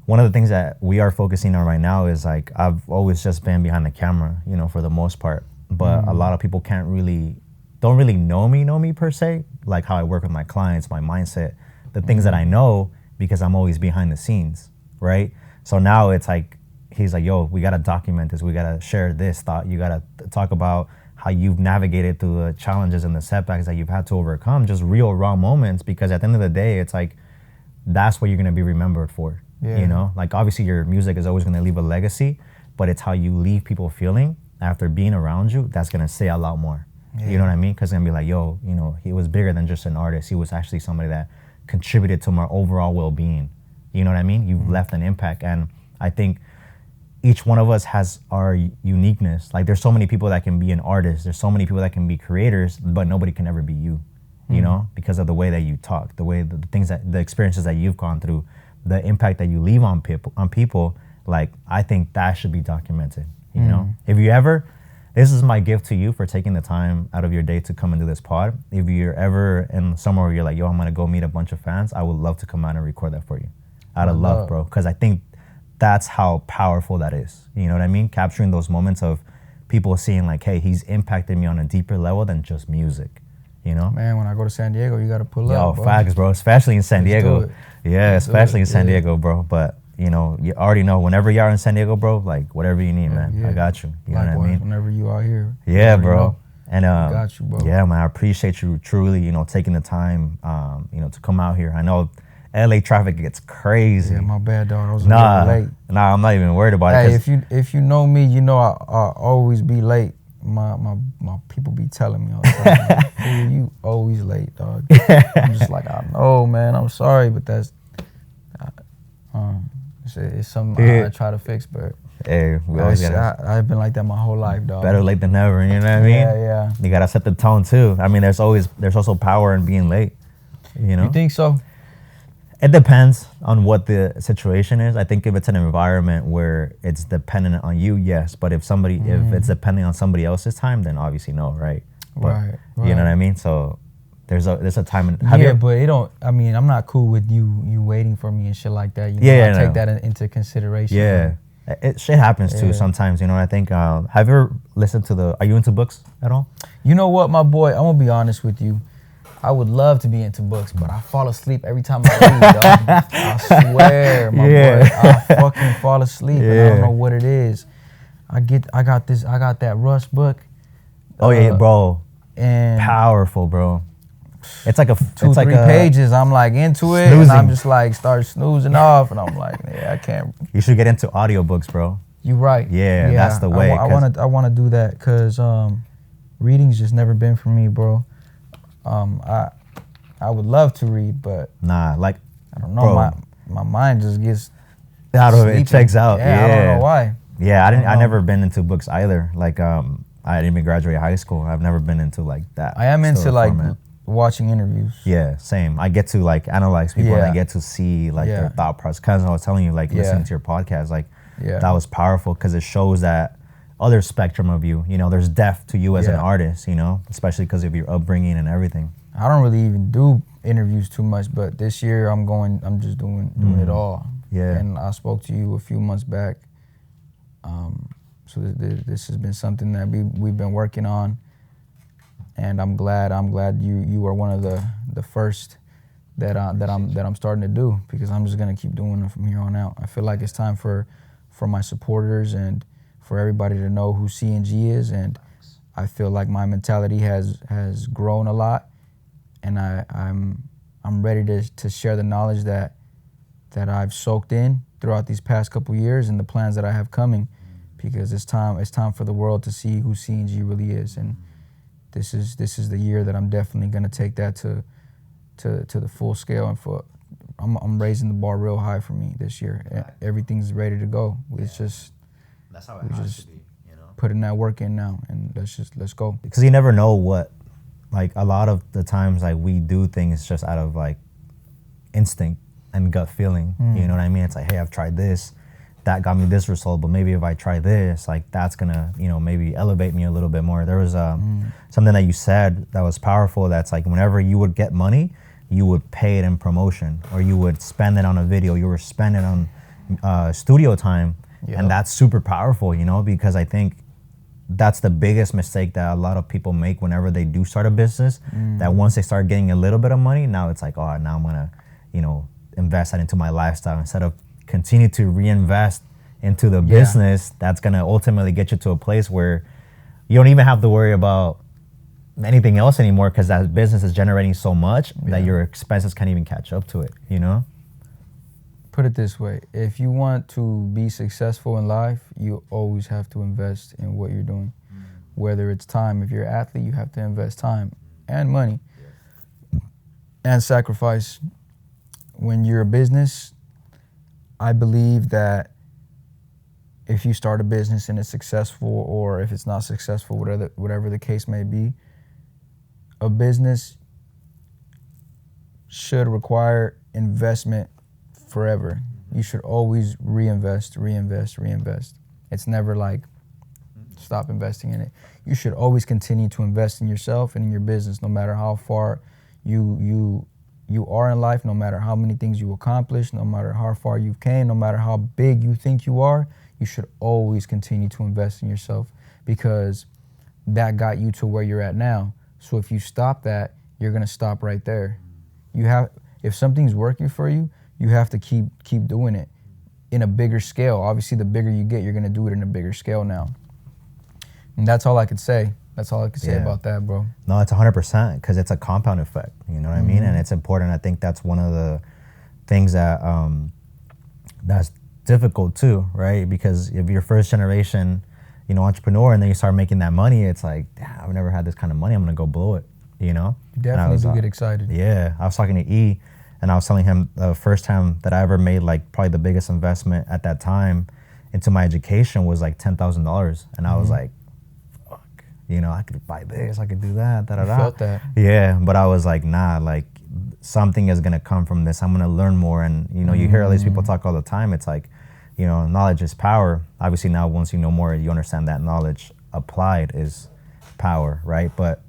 Speaker 1: one of the things that we are focusing on right now is like I've always just been behind the camera, you know, for the most part. But a lot of people don't really know me per se, like how I work with my clients, my mindset, the things that I know because I'm always behind the scenes, right? So now it's like he's like, yo, we gotta document this, we gotta share this thought, you gotta talk about how you've navigated through the challenges and the setbacks that you've had to overcome, just real raw moments, because at the end of the day, it's like that's what you're gonna be remembered for.
Speaker 2: Yeah.
Speaker 1: You know, like obviously your music is always gonna leave a legacy, but it's how you leave people feeling after being around you that's gonna say a lot more.
Speaker 2: Yeah.
Speaker 1: You know what I mean? Because it's gonna be like, yo, you know, he was bigger than just an artist. He was actually somebody that contributed to my overall well-being. You know what I mean? You've left an impact, and I think each one of us has our uniqueness. Like there's so many people that can be an artist. There's so many people that can be creators, but nobody can ever be you. You know, because of the way that you talk, the way the things that the experiences that you've gone through, the impact that you leave on people. Like I think that should be documented. You know, if you ever, this is my gift to you for taking the time out of your day to come and do this pod. If you're ever in somewhere where you're like, yo, I'm gonna go meet a bunch of fans, I would love to come out and record that for you, out of love, bro. Because I think that's how powerful that is. You know what I mean? Capturing those moments of people seeing like, hey, he's impacted me on a deeper level than just music. You know?
Speaker 2: Man, when I go to San Diego, you gotta pull up.
Speaker 1: Yo, facts, bro. Especially in San Diego. Yeah, especially in San
Speaker 2: Yeah.
Speaker 1: Diego, bro. But you know, you already know whenever you are in San Diego, bro, like whatever you need, man.
Speaker 2: Yeah.
Speaker 1: I got you. You know what I
Speaker 2: Likewise,
Speaker 1: mean?
Speaker 2: whenever you are here. you
Speaker 1: Yeah,
Speaker 2: already
Speaker 1: bro.
Speaker 2: know.
Speaker 1: And
Speaker 2: got you, bro.
Speaker 1: yeah, man, I appreciate you truly, you know, taking the time, you know, to come out here. I know LA traffic gets crazy.
Speaker 2: Yeah, my bad, dog. I was a little late.
Speaker 1: Nah, I'm not even worried about
Speaker 2: Hey,
Speaker 1: it.
Speaker 2: if you know me, you know I always be late. My people be telling me all the time, like, "Hey, you always late, dog." I'm just like, I know, man. I'm sorry, but that's it's something I try to fix. But
Speaker 1: Hey, we always gotta,
Speaker 2: I've been like that my whole life, dog.
Speaker 1: better late than never, you know what I mean?
Speaker 2: Yeah.
Speaker 1: You gotta set the tone too. I mean, there's also power in being late, you know?
Speaker 2: You think so?
Speaker 1: It depends on what the situation is. I think if it's an environment where it's dependent on you, yes. But if it's depending on somebody else's time, then obviously no, right? But,
Speaker 2: Right.
Speaker 1: You know what I mean? So there's a time.
Speaker 2: But it don't. I mean, I'm not cool with you waiting for me and shit like that. You know,
Speaker 1: Yeah,
Speaker 2: I take that into consideration.
Speaker 1: Yeah, shit happens too sometimes. You know, I think. Have you ever listened to Are you into books at all?
Speaker 2: You know what, my boy? I'm gonna be honest with you. I would love to be into books, but I fall asleep every time I read, dog. I swear, my boy, I fucking fall asleep, and I don't know what it is. I got that Rush book.
Speaker 1: Oh yeah, bro.
Speaker 2: And
Speaker 1: Powerful, bro. It's like
Speaker 2: two, three pages. I'm like into it,
Speaker 1: snoozing.
Speaker 2: and I'm just like start snoozing off, and I'm like, yeah, I can't.
Speaker 1: You should get into audiobooks, bro.
Speaker 2: You right.
Speaker 1: Yeah, that's the way.
Speaker 2: I wanna do that because reading's just never been for me, bro. I would love to read, but
Speaker 1: Nah, like
Speaker 2: I don't know.
Speaker 1: Bro.
Speaker 2: My mind just gets
Speaker 1: out of
Speaker 2: sleepy.
Speaker 1: it checks out.
Speaker 2: Yeah, I don't know why.
Speaker 1: Yeah, I never been into books either. Like I didn't even graduate high school. I've never been into like that.
Speaker 2: I am into
Speaker 1: sort of
Speaker 2: like
Speaker 1: format.
Speaker 2: watching interviews.
Speaker 1: Yeah, same. I get to like analyze people and I
Speaker 2: Yeah.
Speaker 1: get to see like
Speaker 2: Yeah.
Speaker 1: their thought process. Cause I was telling you, like listening to your podcast, like that was powerful because it shows that other spectrum of you. You know, there's depth to you as an artist. You know, especially because of your upbringing and everything.
Speaker 2: I don't really even do interviews too much, but this year I'm just doing it all.
Speaker 1: Yeah.
Speaker 2: And I spoke to you a few months back. So this has been something that we've been working on, and I'm glad you are one of the first that I'm starting to do, because I'm just gonna keep doing it from here on out. I feel like it's time for my supporters and for everybody to know who C&G is, and I feel like my mentality has grown a lot, and I'm ready to share the knowledge that I've soaked in throughout these past couple years and the plans that I have coming, because it's time for the world to see who C&G really is, and this is the year that I'm definitely gonna take that to the full scale, and I'm raising the bar real high for me this year. Everything's ready to go. It's just
Speaker 1: That's how it
Speaker 2: We
Speaker 1: has
Speaker 2: just
Speaker 1: to be, you know?
Speaker 2: putting that work in now, and let's go.
Speaker 1: Because you never know what, like, a lot of the times, like, we do things just out of, like, instinct and gut feeling. You know what I mean? It's like, hey, I've tried this. That got me this result, but maybe if I try this, like, that's gonna, you know, maybe elevate me a little bit more. There was something that you said that was powerful. That's like, whenever you would get money, you would pay it in promotion, or you would spend it on a video. You were spending on studio time, and that's super powerful, you know, because I think that's the biggest mistake that a lot of people make whenever they do start a business. That once they start getting a little bit of money, now it's like, oh, now I'm gonna, you know, invest that into my lifestyle instead of continue to reinvest into the business. That's gonna ultimately get you to a place where you don't even have to worry about anything else anymore, because that business is generating so much that your expenses can't even catch up to it, you know?
Speaker 2: Put it this way, if you want to be successful in life, you always have to invest in what you're doing. Whether it's time, if you're an athlete, you have to invest time and money and sacrifice. When you're a business, I believe that if you start a business and it's successful, or if it's not successful, whatever the case may be, a business should require investment forever. You should always reinvest. It's never like stop investing in it. You should always continue to invest in yourself and in your business, no matter how far you are in life, no matter how many things you accomplish, no matter how far you've came, no matter how big you think you are, you should always continue to invest in yourself, because that got you to where you're at now. So if you stop that, you're gonna stop right there. If something's working for you, you have to keep doing it in a bigger scale. Obviously, the bigger you get, you're gonna do it in a bigger scale now. And that's all I could say. That's all I could say about that, bro.
Speaker 1: No, it's 100%, because it's a compound effect. You know what I mean? And it's important. I think that's one of the things that that's difficult too, right? Because if you're first generation, you know, entrepreneur, and then you start making that money, it's like, damn, I've never had this kind of money. I'm gonna go blow it. You know?
Speaker 2: You definitely do get excited.
Speaker 1: Yeah, I was talking to E, and I was telling him the first time that I ever made, like, probably the biggest investment at that time into my education was like $10,000, and I was like, you know, I could buy this, I could do that,
Speaker 2: I felt that.
Speaker 1: Yeah, but I was like, nah, like, something is gonna come from this. I'm gonna learn more. And, you know, you hear all these people talk all the time. It's like, you know, knowledge is power. Obviously now, once you know more, you understand that knowledge applied is power, right? But,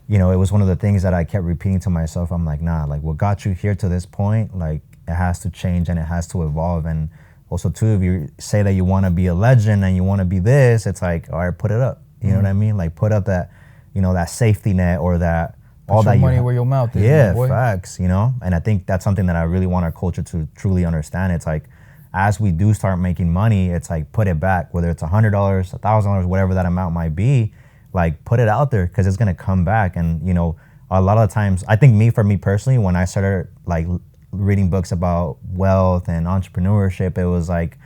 Speaker 1: you know, it was one of the things that I kept repeating to myself. I'm like, nah, like, what got you here to this point, like, it has to change and it has to evolve. And also too, if you say that you wanna be a legend and you wanna be this, it's like, all right, put it up. You know what I mean? Like, put up that, you know, that safety net, or that all that
Speaker 2: money where your mouth is.
Speaker 1: Yeah, facts, you know? And I think that's something that I really want our culture to truly understand. It's like, as we do start making money, it's like, put it back, whether it's $100, $1,000, whatever that amount might be, like, put it out there, because it's gonna come back. And, you know, a lot of the times, I think for me personally, when I started, like, reading books about wealth and entrepreneurship, it was like,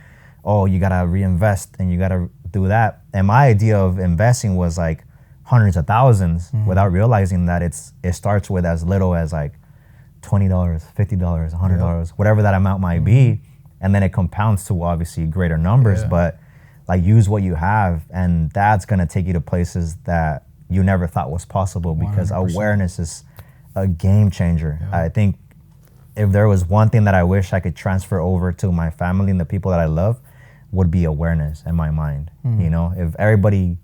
Speaker 1: oh, you gotta reinvest and you gotta do that. And my idea of investing was like hundreds of thousands, without realizing that it starts with as little as like $20, $50, $100, whatever that amount might be. And then it compounds to obviously greater numbers, but like, use what you have, and that's gonna take you to places that you never thought was possible, because 100%. Awareness is a game changer. I think if there was one thing that I wish I could transfer over to my family and the people that I love, would be awareness in my mind. You know, if everybody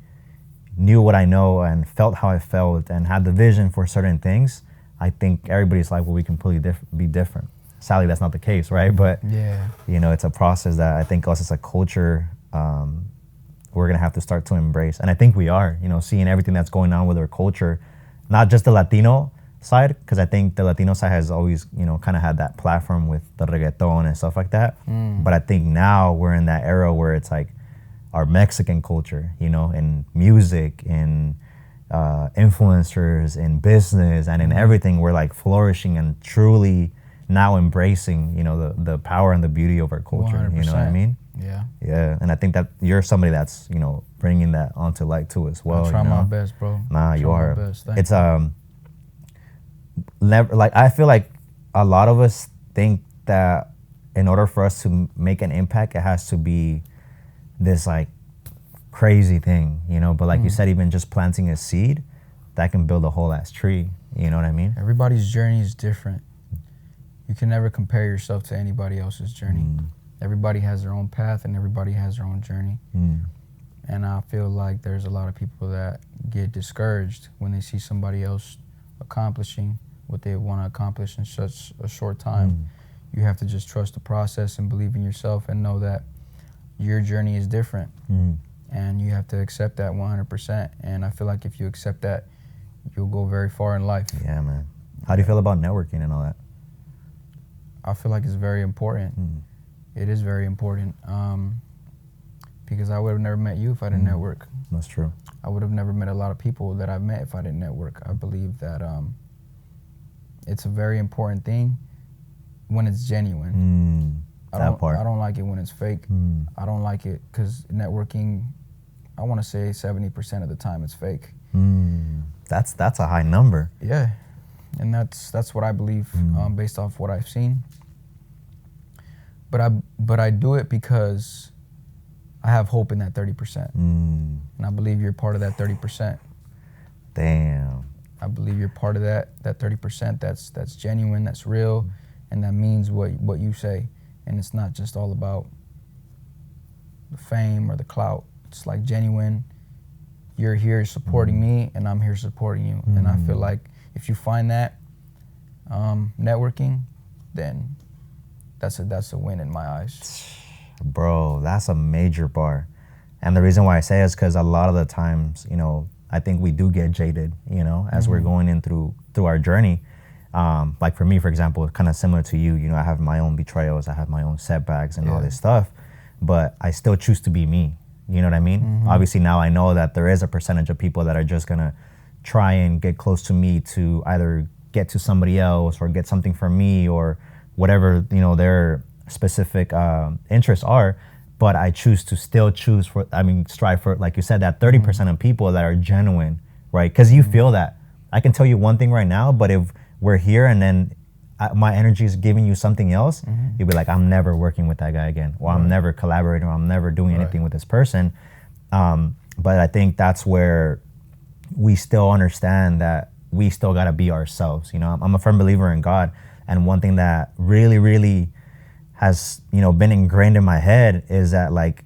Speaker 1: knew what I know and felt how I felt and had the vision for certain things, I think everybody's life will be completely be different. Sadly, that's not the case, right? But you know, it's a process that I think us as a culture, we're gonna have to start to embrace. And I think we are, you know, seeing everything that's going on with our culture, not just the Latino side, because I think the Latino side has always, you know, kind of had that platform with the reggaeton and stuff like that. But I think now we're in that era where it's like our Mexican culture, you know, in music, in influencers, in business, and in everything, we're like flourishing and truly now embracing, you know, the power and the beauty of our culture. 100%. You know what I mean? Yeah. And I think that you're somebody that's, you know, bringing that onto light too as well.
Speaker 2: I try my best, bro.
Speaker 1: Nah, you are. It's never, like, I feel like a lot of us think that in order for us to make an impact, it has to be this like crazy thing, you know. But like you said, even just planting a seed, that can build a whole ass tree. You know what I mean?
Speaker 2: Everybody's journey is different. You can never compare yourself to anybody else's journey. Everybody has their own path and everybody has their own journey. And I feel like there's a lot of people that get discouraged when they see somebody else accomplishing what they want to accomplish in such a short time. You have to just trust the process and believe in yourself and know that your journey is different. And you have to accept that 100%. And I feel like if you accept that, you'll go very far in life.
Speaker 1: Yeah, man. How do you feel about networking and all that?
Speaker 2: I feel like it's very important. It is very important. Because I would have never met you if I didn't network.
Speaker 1: That's true.
Speaker 2: I would have never met a lot of people that I've met if I didn't network. I believe that it's a very important thing when it's genuine. I don't like it when it's fake. I don't like it because networking, I want to say 70% of the time it's fake.
Speaker 1: That's a high number.
Speaker 2: Yeah, and that's what I believe based off what I've seen. But I do it because I have hope in that 30%. And I believe you're part of that 30%.
Speaker 1: Damn.
Speaker 2: I believe you're part of that 30% that's genuine, that's real, and that means what you say. And it's not just all about the fame or the clout. It's like genuine. You're here supporting me, and I'm here supporting you. And I feel like if you find that networking, then that's a win in my eyes.
Speaker 1: Bro, that's a major bar. And the reason why I say it is because a lot of the times, you know, I think we do get jaded, you know, as we're going in through our journey. Like for me, for example, kind of similar to you, you know, I have my own betrayals, I have my own setbacks and all this stuff, but I still choose to be me. You know what I mean? Obviously now I know that there is a percentage of people that are just gonna try and get close to me to either get to somebody else or get something from me or whatever, you know, their specific interests are. But I choose to still strive for, like you said, that 30% of people that are genuine, right? Because you feel that. I can tell you one thing right now, but if we're here and then my energy is giving you something else, you'll be like, I'm never working with that guy again, or I'm never collaborating, or I'm never doing anything with this person. But I think that's where we still understand that we still gotta be ourselves. You know, I'm a firm believer in God, and one thing that really, really has, you know, been ingrained in my head is that, like,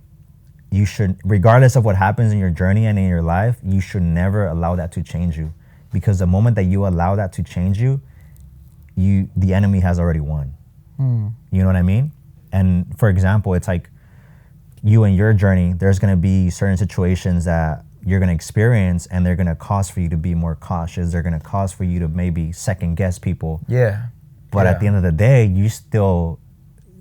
Speaker 1: you should, regardless of what happens in your journey and in your life, you should never allow that to change you, because the moment that you allow that to change you, the enemy has already won. You know what I mean? And for example, it's like you and your journey, there's going to be certain situations that you're going to experience, and they're going to cause for you to be more cautious. They're going to cause for you to maybe second guess people.
Speaker 2: Yeah.
Speaker 1: But at the end of the day, you still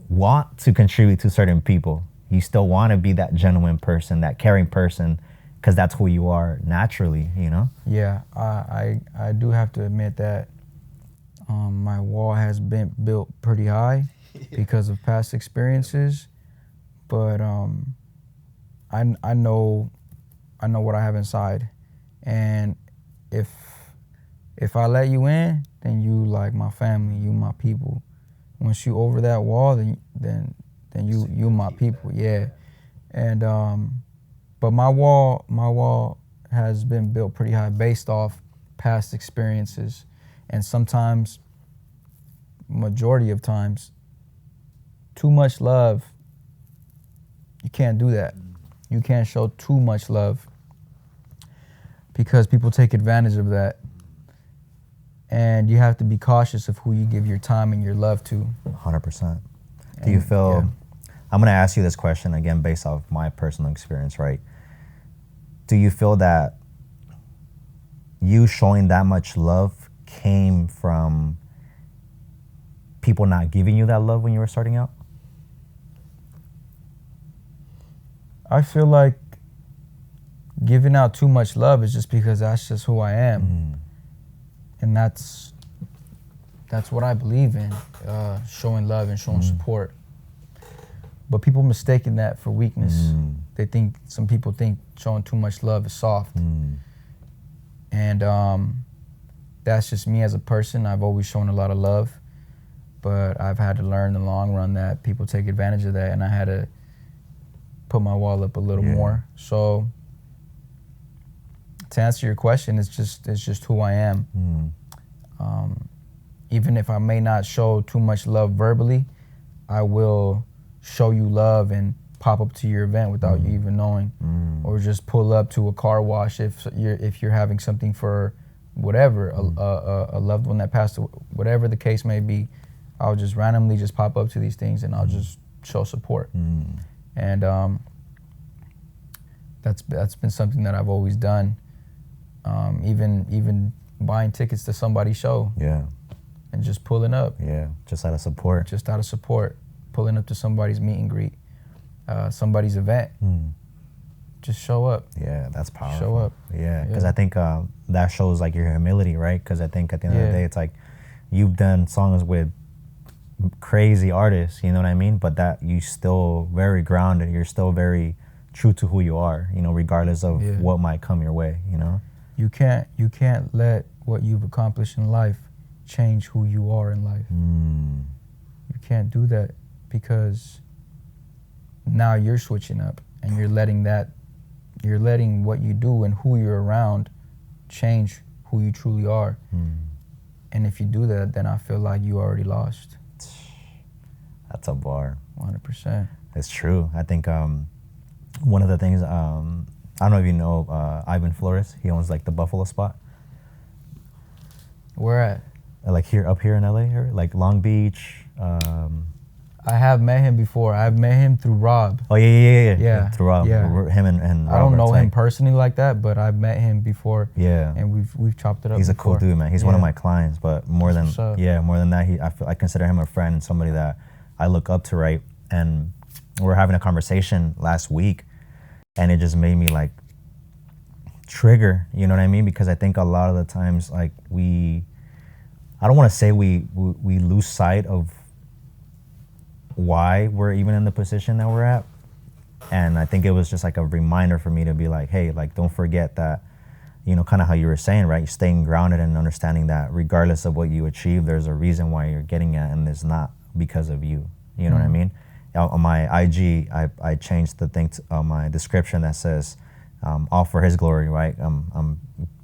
Speaker 1: want to contribute to certain people. You still want to be that genuine person, that caring person, because that's who you are naturally, you know?
Speaker 2: Yeah, I do have to admit that my wall has been built pretty high because of past experiences, but I know what I have inside, and if I let you in, then you like my family, you my people. Once you over that wall, then you my people, yeah. And but my wall has been built pretty high based off past experiences, and sometimes, majority of times, too much love, you can't do that. You can't show too much love because people take advantage of that. And you have to be cautious of who you give your time and your love to.
Speaker 1: 100%. Do you feel, I'm gonna ask you this question again based off my personal experience, right? Do you feel that you showing that much love came from people not giving you that love when you were starting out?
Speaker 2: I feel like giving out too much love is just because that's just who I am. And that's what I believe in, showing love and showing support. But people mistaken that for weakness. Some people think showing too much love is soft. And that's just me as a person. I've always shown a lot of love, but I've had to learn in the long run that people take advantage of that, and I had to put my wall up a little more. So to answer your question, it's just who I am. Even if I may not show too much love verbally, I will show you love and pop up to your event without you even knowing, or just pull up to a car wash if you're having something for whatever, a loved one that passed away, whatever the case may be. I'll just randomly just pop up to these things and I'll just show support. And that's been something that I've always done. Even buying tickets to somebody's show.
Speaker 1: Yeah.
Speaker 2: And just pulling up.
Speaker 1: Yeah, just out of support.
Speaker 2: Just out of support. Pulling up to somebody's meet and greet, somebody's event. Just show up.
Speaker 1: Yeah, that's powerful.
Speaker 2: Show up.
Speaker 1: Yeah, because I think that shows like your humility, right? Because I think at the end of the day, it's like you've done songs with crazy artists, you know what I mean? But that you still very grounded. You're still very true to who you are, you know, regardless of what might come your way, you know?
Speaker 2: You can't let what you've accomplished in life change who you are in life. You can't do that, because now you're switching up and you're letting what you do and who you're around change who you truly are. And if you do that, then I feel like you already lost.
Speaker 1: That's a bar.
Speaker 2: 100%.
Speaker 1: It's true. I think one of the things, I don't know if you know Ivan Flores. He owns like the Buffalo spot.
Speaker 2: Where at?
Speaker 1: Like up here in LA, like Long Beach.
Speaker 2: I have met him before. I've met him through Rob.
Speaker 1: Oh yeah. Through Rob.
Speaker 2: Yeah.
Speaker 1: Him and Robert.
Speaker 2: I don't know him personally like that, but I've met him before.
Speaker 1: Yeah.
Speaker 2: And we've chopped it up.
Speaker 1: He's a
Speaker 2: before.
Speaker 1: cool dude, man. He's one of my clients, but more than that, I consider him a friend and somebody that I look up to, right? And we were having a conversation last week, and it just made me like trigger, you know what I mean? Because I think a lot of the times, like I don't want to say we lose sight of why we're even in the position that we're at. And I think it was just like a reminder for me to be like, hey, like, don't forget that, you know, kind of how you were saying, right? Staying grounded and understanding that regardless of what you achieve, there's a reason why you're getting it, and it's not because of you. You know what I mean? On my IG, I changed the thing on my description that says, all for his glory, right? I'm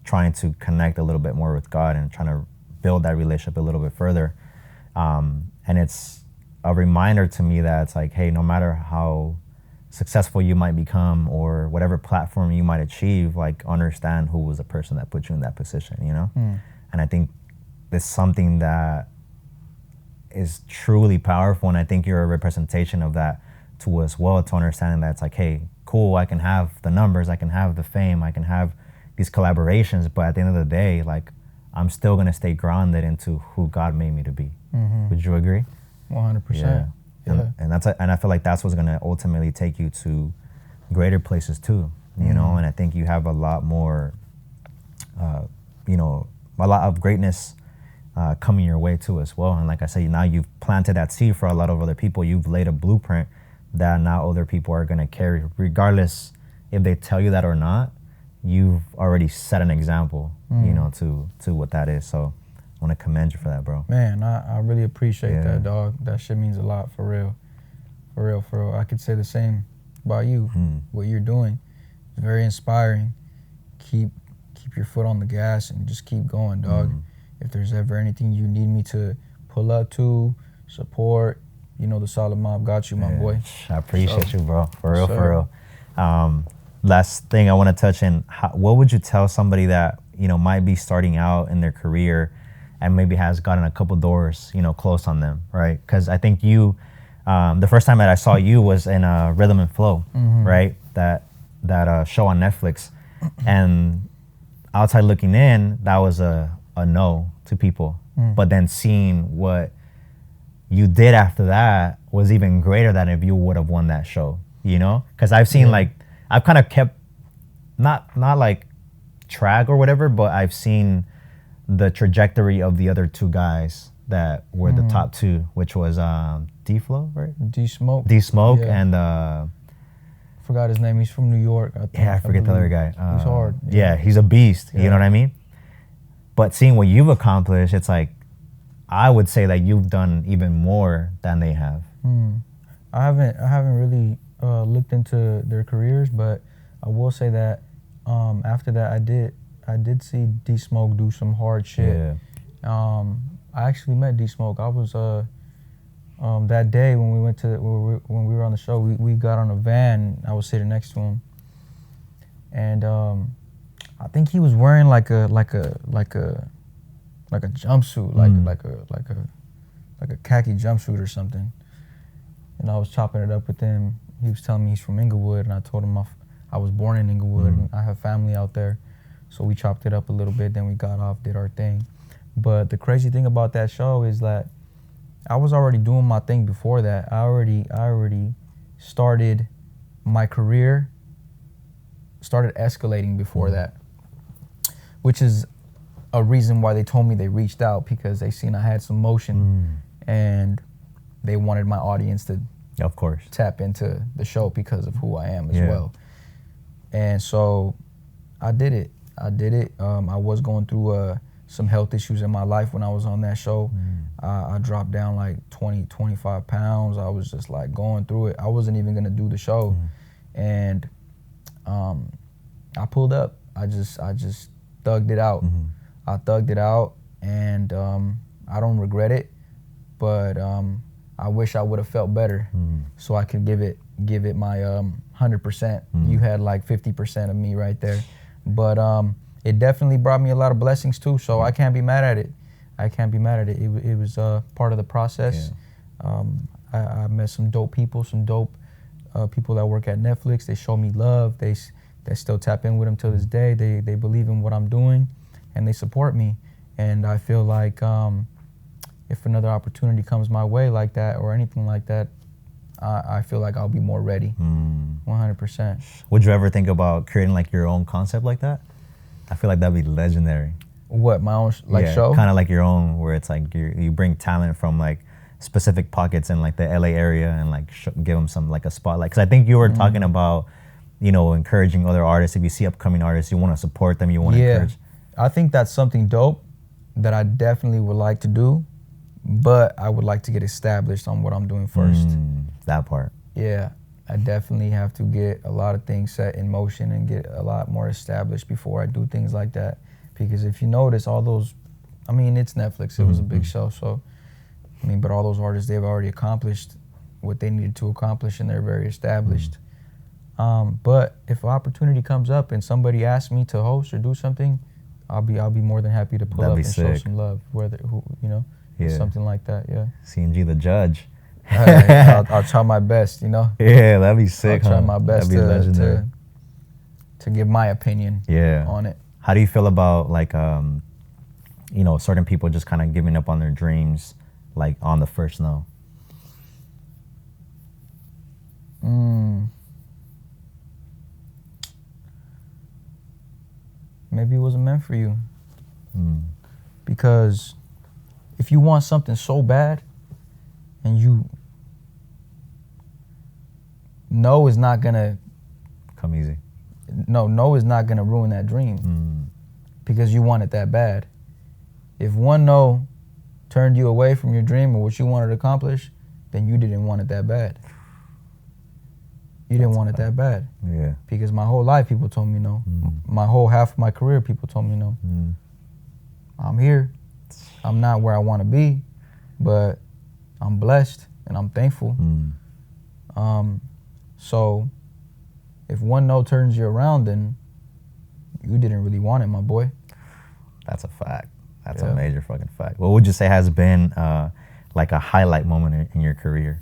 Speaker 1: trying to connect a little bit more with God and trying to build that relationship a little bit further. And it's a reminder to me that it's like, hey, no matter how successful you might become or whatever platform you might achieve, like, understand who was the person that put you in that position, you know? And I think it's something that is truly powerful, and I think you're a representation of that too as well, to understanding that it's like, hey, cool, I can have the numbers, I can have the fame, I can have these collaborations, but at the end of the day, like, I'm still gonna stay grounded into who God made me to be. Would you agree?
Speaker 2: 100%.
Speaker 1: Yeah. And I feel like that's what's gonna ultimately take you to greater places too, you know. And I think you have a lot more, you know, a lot of greatness coming your way too as well. And like I said, now you've planted that seed for a lot of other people. You've laid a blueprint that now other people are gonna carry, regardless if they tell you that or not. You've already set an example, you know, to what that is. So I want to commend you for that, bro.
Speaker 2: Man, I really appreciate that, dog. That shit means a lot, for real. For real, for real. I could say the same about you. What you're doing is very inspiring. Keep your foot on the gas and just keep going, dog. If there's ever anything you need me to pull up to, support, you know the Solid Mob got you, my boy.
Speaker 1: I appreciate you, bro. For real, for real. Last thing I want to touch in, what would you tell somebody that, you know, might be starting out in their career and maybe has gotten a couple doors, you know, closed on them, right? Because I think you, the first time that I saw you was in Rhythm and Flow, right? That show on Netflix. And outside looking in, that was a no to people. But then seeing what you did after that was even greater than if you would have won that show, you know? Because I've seen like, I've kind of kept, not like track or whatever, but I've seen the trajectory of the other two guys that were the top two, which was D-Flow, right?
Speaker 2: D-Smoke.
Speaker 1: D-Smoke and...
Speaker 2: forgot his name. He's from New York, I think.
Speaker 1: Yeah, I forget the other guy.
Speaker 2: He's hard.
Speaker 1: Yeah, he's a beast, you know what I mean? But seeing what you've accomplished, it's like, I would say that you've done even more than they have.
Speaker 2: I haven't really looked into their careers, but I will say that after that, I did see D Smoke do some hard shit.
Speaker 1: Yeah.
Speaker 2: I actually met D Smoke. I was that day when we went to when we were on the show. We got on a van. I was sitting next to him, and I think he was wearing like a jumpsuit, like a khaki jumpsuit or something. And I was chopping it up with him. He was telling me he's from Inglewood, and I told him I was born in Inglewood and I have family out there. So we chopped it up a little bit, then we got off, did our thing. But the crazy thing about that show is that I was already doing my thing before that. I already started my career, started escalating before that, which is a reason why they told me they reached out, because they seen I had some motion and they wanted my audience to,
Speaker 1: of course,
Speaker 2: tap into the show because of who I am as well. And so I did it. I was going through some health issues in my life when I was on that show. I dropped down like 25 pounds. I was just like going through it. I wasn't even gonna do the show. And I pulled up. I just thugged it out. I thugged it out, and I don't regret it, but I wish I would have felt better so I could give it my 100%. You had like 50% of me right there. But it definitely brought me a lot of blessings too, so I can't be mad at it. It was part of the process. I met some dope people, people that work at Netflix. They show me love. They still tap in with them till this day. They believe in what I'm doing, and they support me. And I feel like if another opportunity comes my way like that or anything like that, I feel like I'll be more ready, 100%.
Speaker 1: Would you ever think about creating like your own concept like that? I feel like that'd be legendary.
Speaker 2: What, my own show?
Speaker 1: Kind of like your own, where it's like you bring talent from like specific pockets in like the LA area and like give them some like a spotlight. Because I think you were talking about, encouraging other artists. If you see upcoming artists, you want to support them, you want to encourage.
Speaker 2: I think that's something dope that I definitely would like to do, but I would like to get established on what I'm doing first.
Speaker 1: That part.
Speaker 2: Yeah, I definitely have to get a lot of things set in motion and get a lot more established before I do things like that. Because if you notice, all those, it's Netflix, it was a big show, so, but all those artists, they've already accomplished what they needed to accomplish and they're very established. But if an opportunity comes up and somebody asks me to host or do something, I'll be more than happy to pull up and show some love, something like that, yeah.
Speaker 1: CNG the judge.
Speaker 2: I'll try my best,
Speaker 1: Yeah, that'd be sick.
Speaker 2: I'll try my best to give my opinion on it.
Speaker 1: How do you feel about like, certain people just kind of giving up on their dreams, like on the first no?
Speaker 2: Maybe it wasn't meant for you. Because if you want something so bad and no is not gonna
Speaker 1: come easy.
Speaker 2: No is not gonna ruin that dream because you want it that bad. If one no turned you away from your dream or what you wanted to accomplish, then you didn't want it that bad. You didn't want it that bad.
Speaker 1: Yeah.
Speaker 2: Because my whole life people told me no. My whole half of my career people told me no. I'm here. I'm not where I want to be, but I'm blessed and I'm thankful. So if one no turns you around, then you didn't really want it, my boy.
Speaker 1: That's a fact. That's a major fucking fact. What would you say has been like a highlight moment in your career?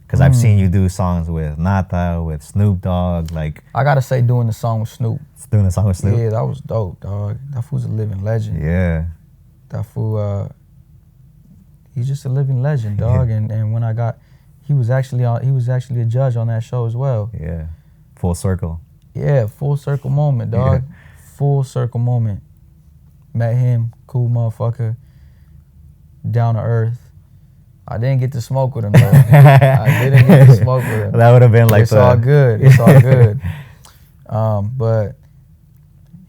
Speaker 1: Because I've seen you do songs with Nata, with Snoop Dogg, like...
Speaker 2: I gotta say, doing the song with Snoop.
Speaker 1: Doing the song with Snoop?
Speaker 2: Yeah, that was dope, dog. That fool's a living legend.
Speaker 1: Yeah.
Speaker 2: That fool, he's just a living legend, dog. And when I got... He was actually a judge on that show as well.
Speaker 1: Yeah. Full circle.
Speaker 2: Yeah, full circle moment, dog. Full circle moment. Met him, cool motherfucker, down to earth. I didn't get to smoke with him though. I didn't get to smoke with him.
Speaker 1: That would have been like
Speaker 2: it's all good. It's all good. But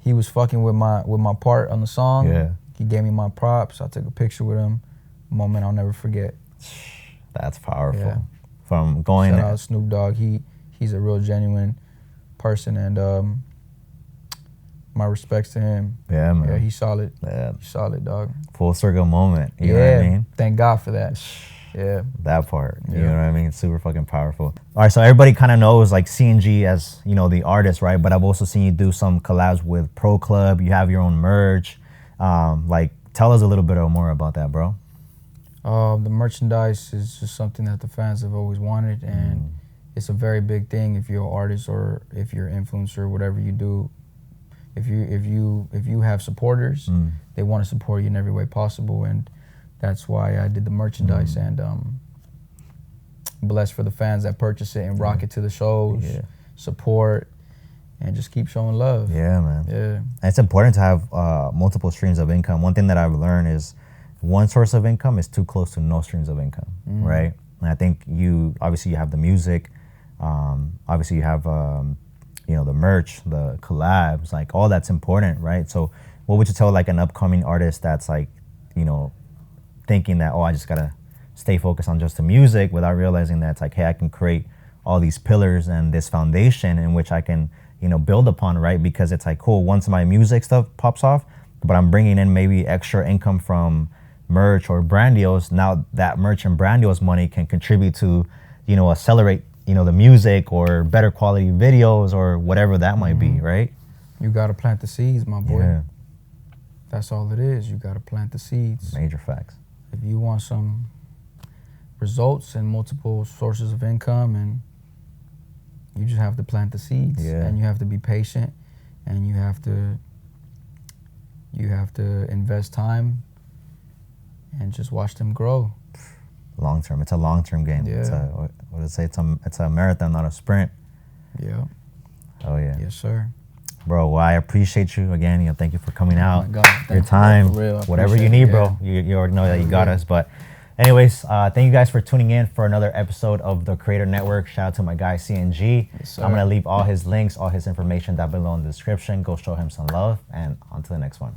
Speaker 2: he was fucking with my part on the song.
Speaker 1: Yeah.
Speaker 2: He gave me my props. I took a picture with him. A moment I'll never forget.
Speaker 1: That's powerful.
Speaker 2: Yeah.
Speaker 1: From going...
Speaker 2: Shout out Snoop Dogg. He's a real genuine person, and my respects to him.
Speaker 1: Yeah, man.
Speaker 2: Yeah, he's solid.
Speaker 1: Yeah.
Speaker 2: He's solid, dog.
Speaker 1: Full circle moment. You know what I mean?
Speaker 2: Thank God for that. Yeah.
Speaker 1: That part. You
Speaker 2: Yeah.
Speaker 1: know what I mean? Super fucking powerful. All right, so everybody kind of knows like CNG as, you know, the artist, right? But I've also seen you do some collabs with Pro Club. You have your own merch. Like, tell us a little bit more about that, bro.
Speaker 2: The merchandise is just something that the fans have always wanted, and it's a very big thing if you're an artist or if you're an influencer, whatever you do. If you have supporters, they want to support you in every way possible, and that's why I did the merchandise. And blessed for the fans that purchase it and rock it to the shows, support, and just keep showing love.
Speaker 1: Yeah, man.
Speaker 2: Yeah.
Speaker 1: And it's important to have multiple streams of income. One thing that I've learned is one source of income is too close to no streams of income, right? And I think obviously you have the music, obviously you have you know, the merch, the collabs, like all that's important, right? So what would you tell like an upcoming artist that's like, you know, thinking that, oh, I just gotta stay focused on just the music, without realizing that it's like, hey, I can create all these pillars and this foundation in which I can, you know, build upon, right? Because it's like, cool, once my music stuff pops off, but I'm bringing in maybe extra income from merch or brand deals. Now that merch and brand deals money can contribute to, you know, accelerate, you know, the music or better quality videos or whatever that might be, right?
Speaker 2: You got to plant the seeds, my boy.
Speaker 1: Yeah.
Speaker 2: That's all it is. You got to plant the seeds.
Speaker 1: Major facts.
Speaker 2: If you want some results and multiple sources of income, and you just have to plant the seeds, and you have to be patient, and you have to invest time and just watch them grow.
Speaker 1: Long term. It's a long term game.
Speaker 2: Yeah.
Speaker 1: It's what did I say? It's a marathon, not a sprint.
Speaker 2: Yeah.
Speaker 1: Oh yeah.
Speaker 2: Yes, sir.
Speaker 1: Bro, well, I appreciate you again. You know, thank you for coming out.
Speaker 2: Oh my God,
Speaker 1: your
Speaker 2: thank
Speaker 1: time,
Speaker 2: you, for real.
Speaker 1: whatever you need, bro. You already know that you got us. But anyways, thank you guys for tuning in for another episode of the Creator Network. Shout out to my guy CNG.
Speaker 2: Yes,
Speaker 1: I'm gonna leave all his links, all his information down below in the description. Go show him some love, and on to the next one.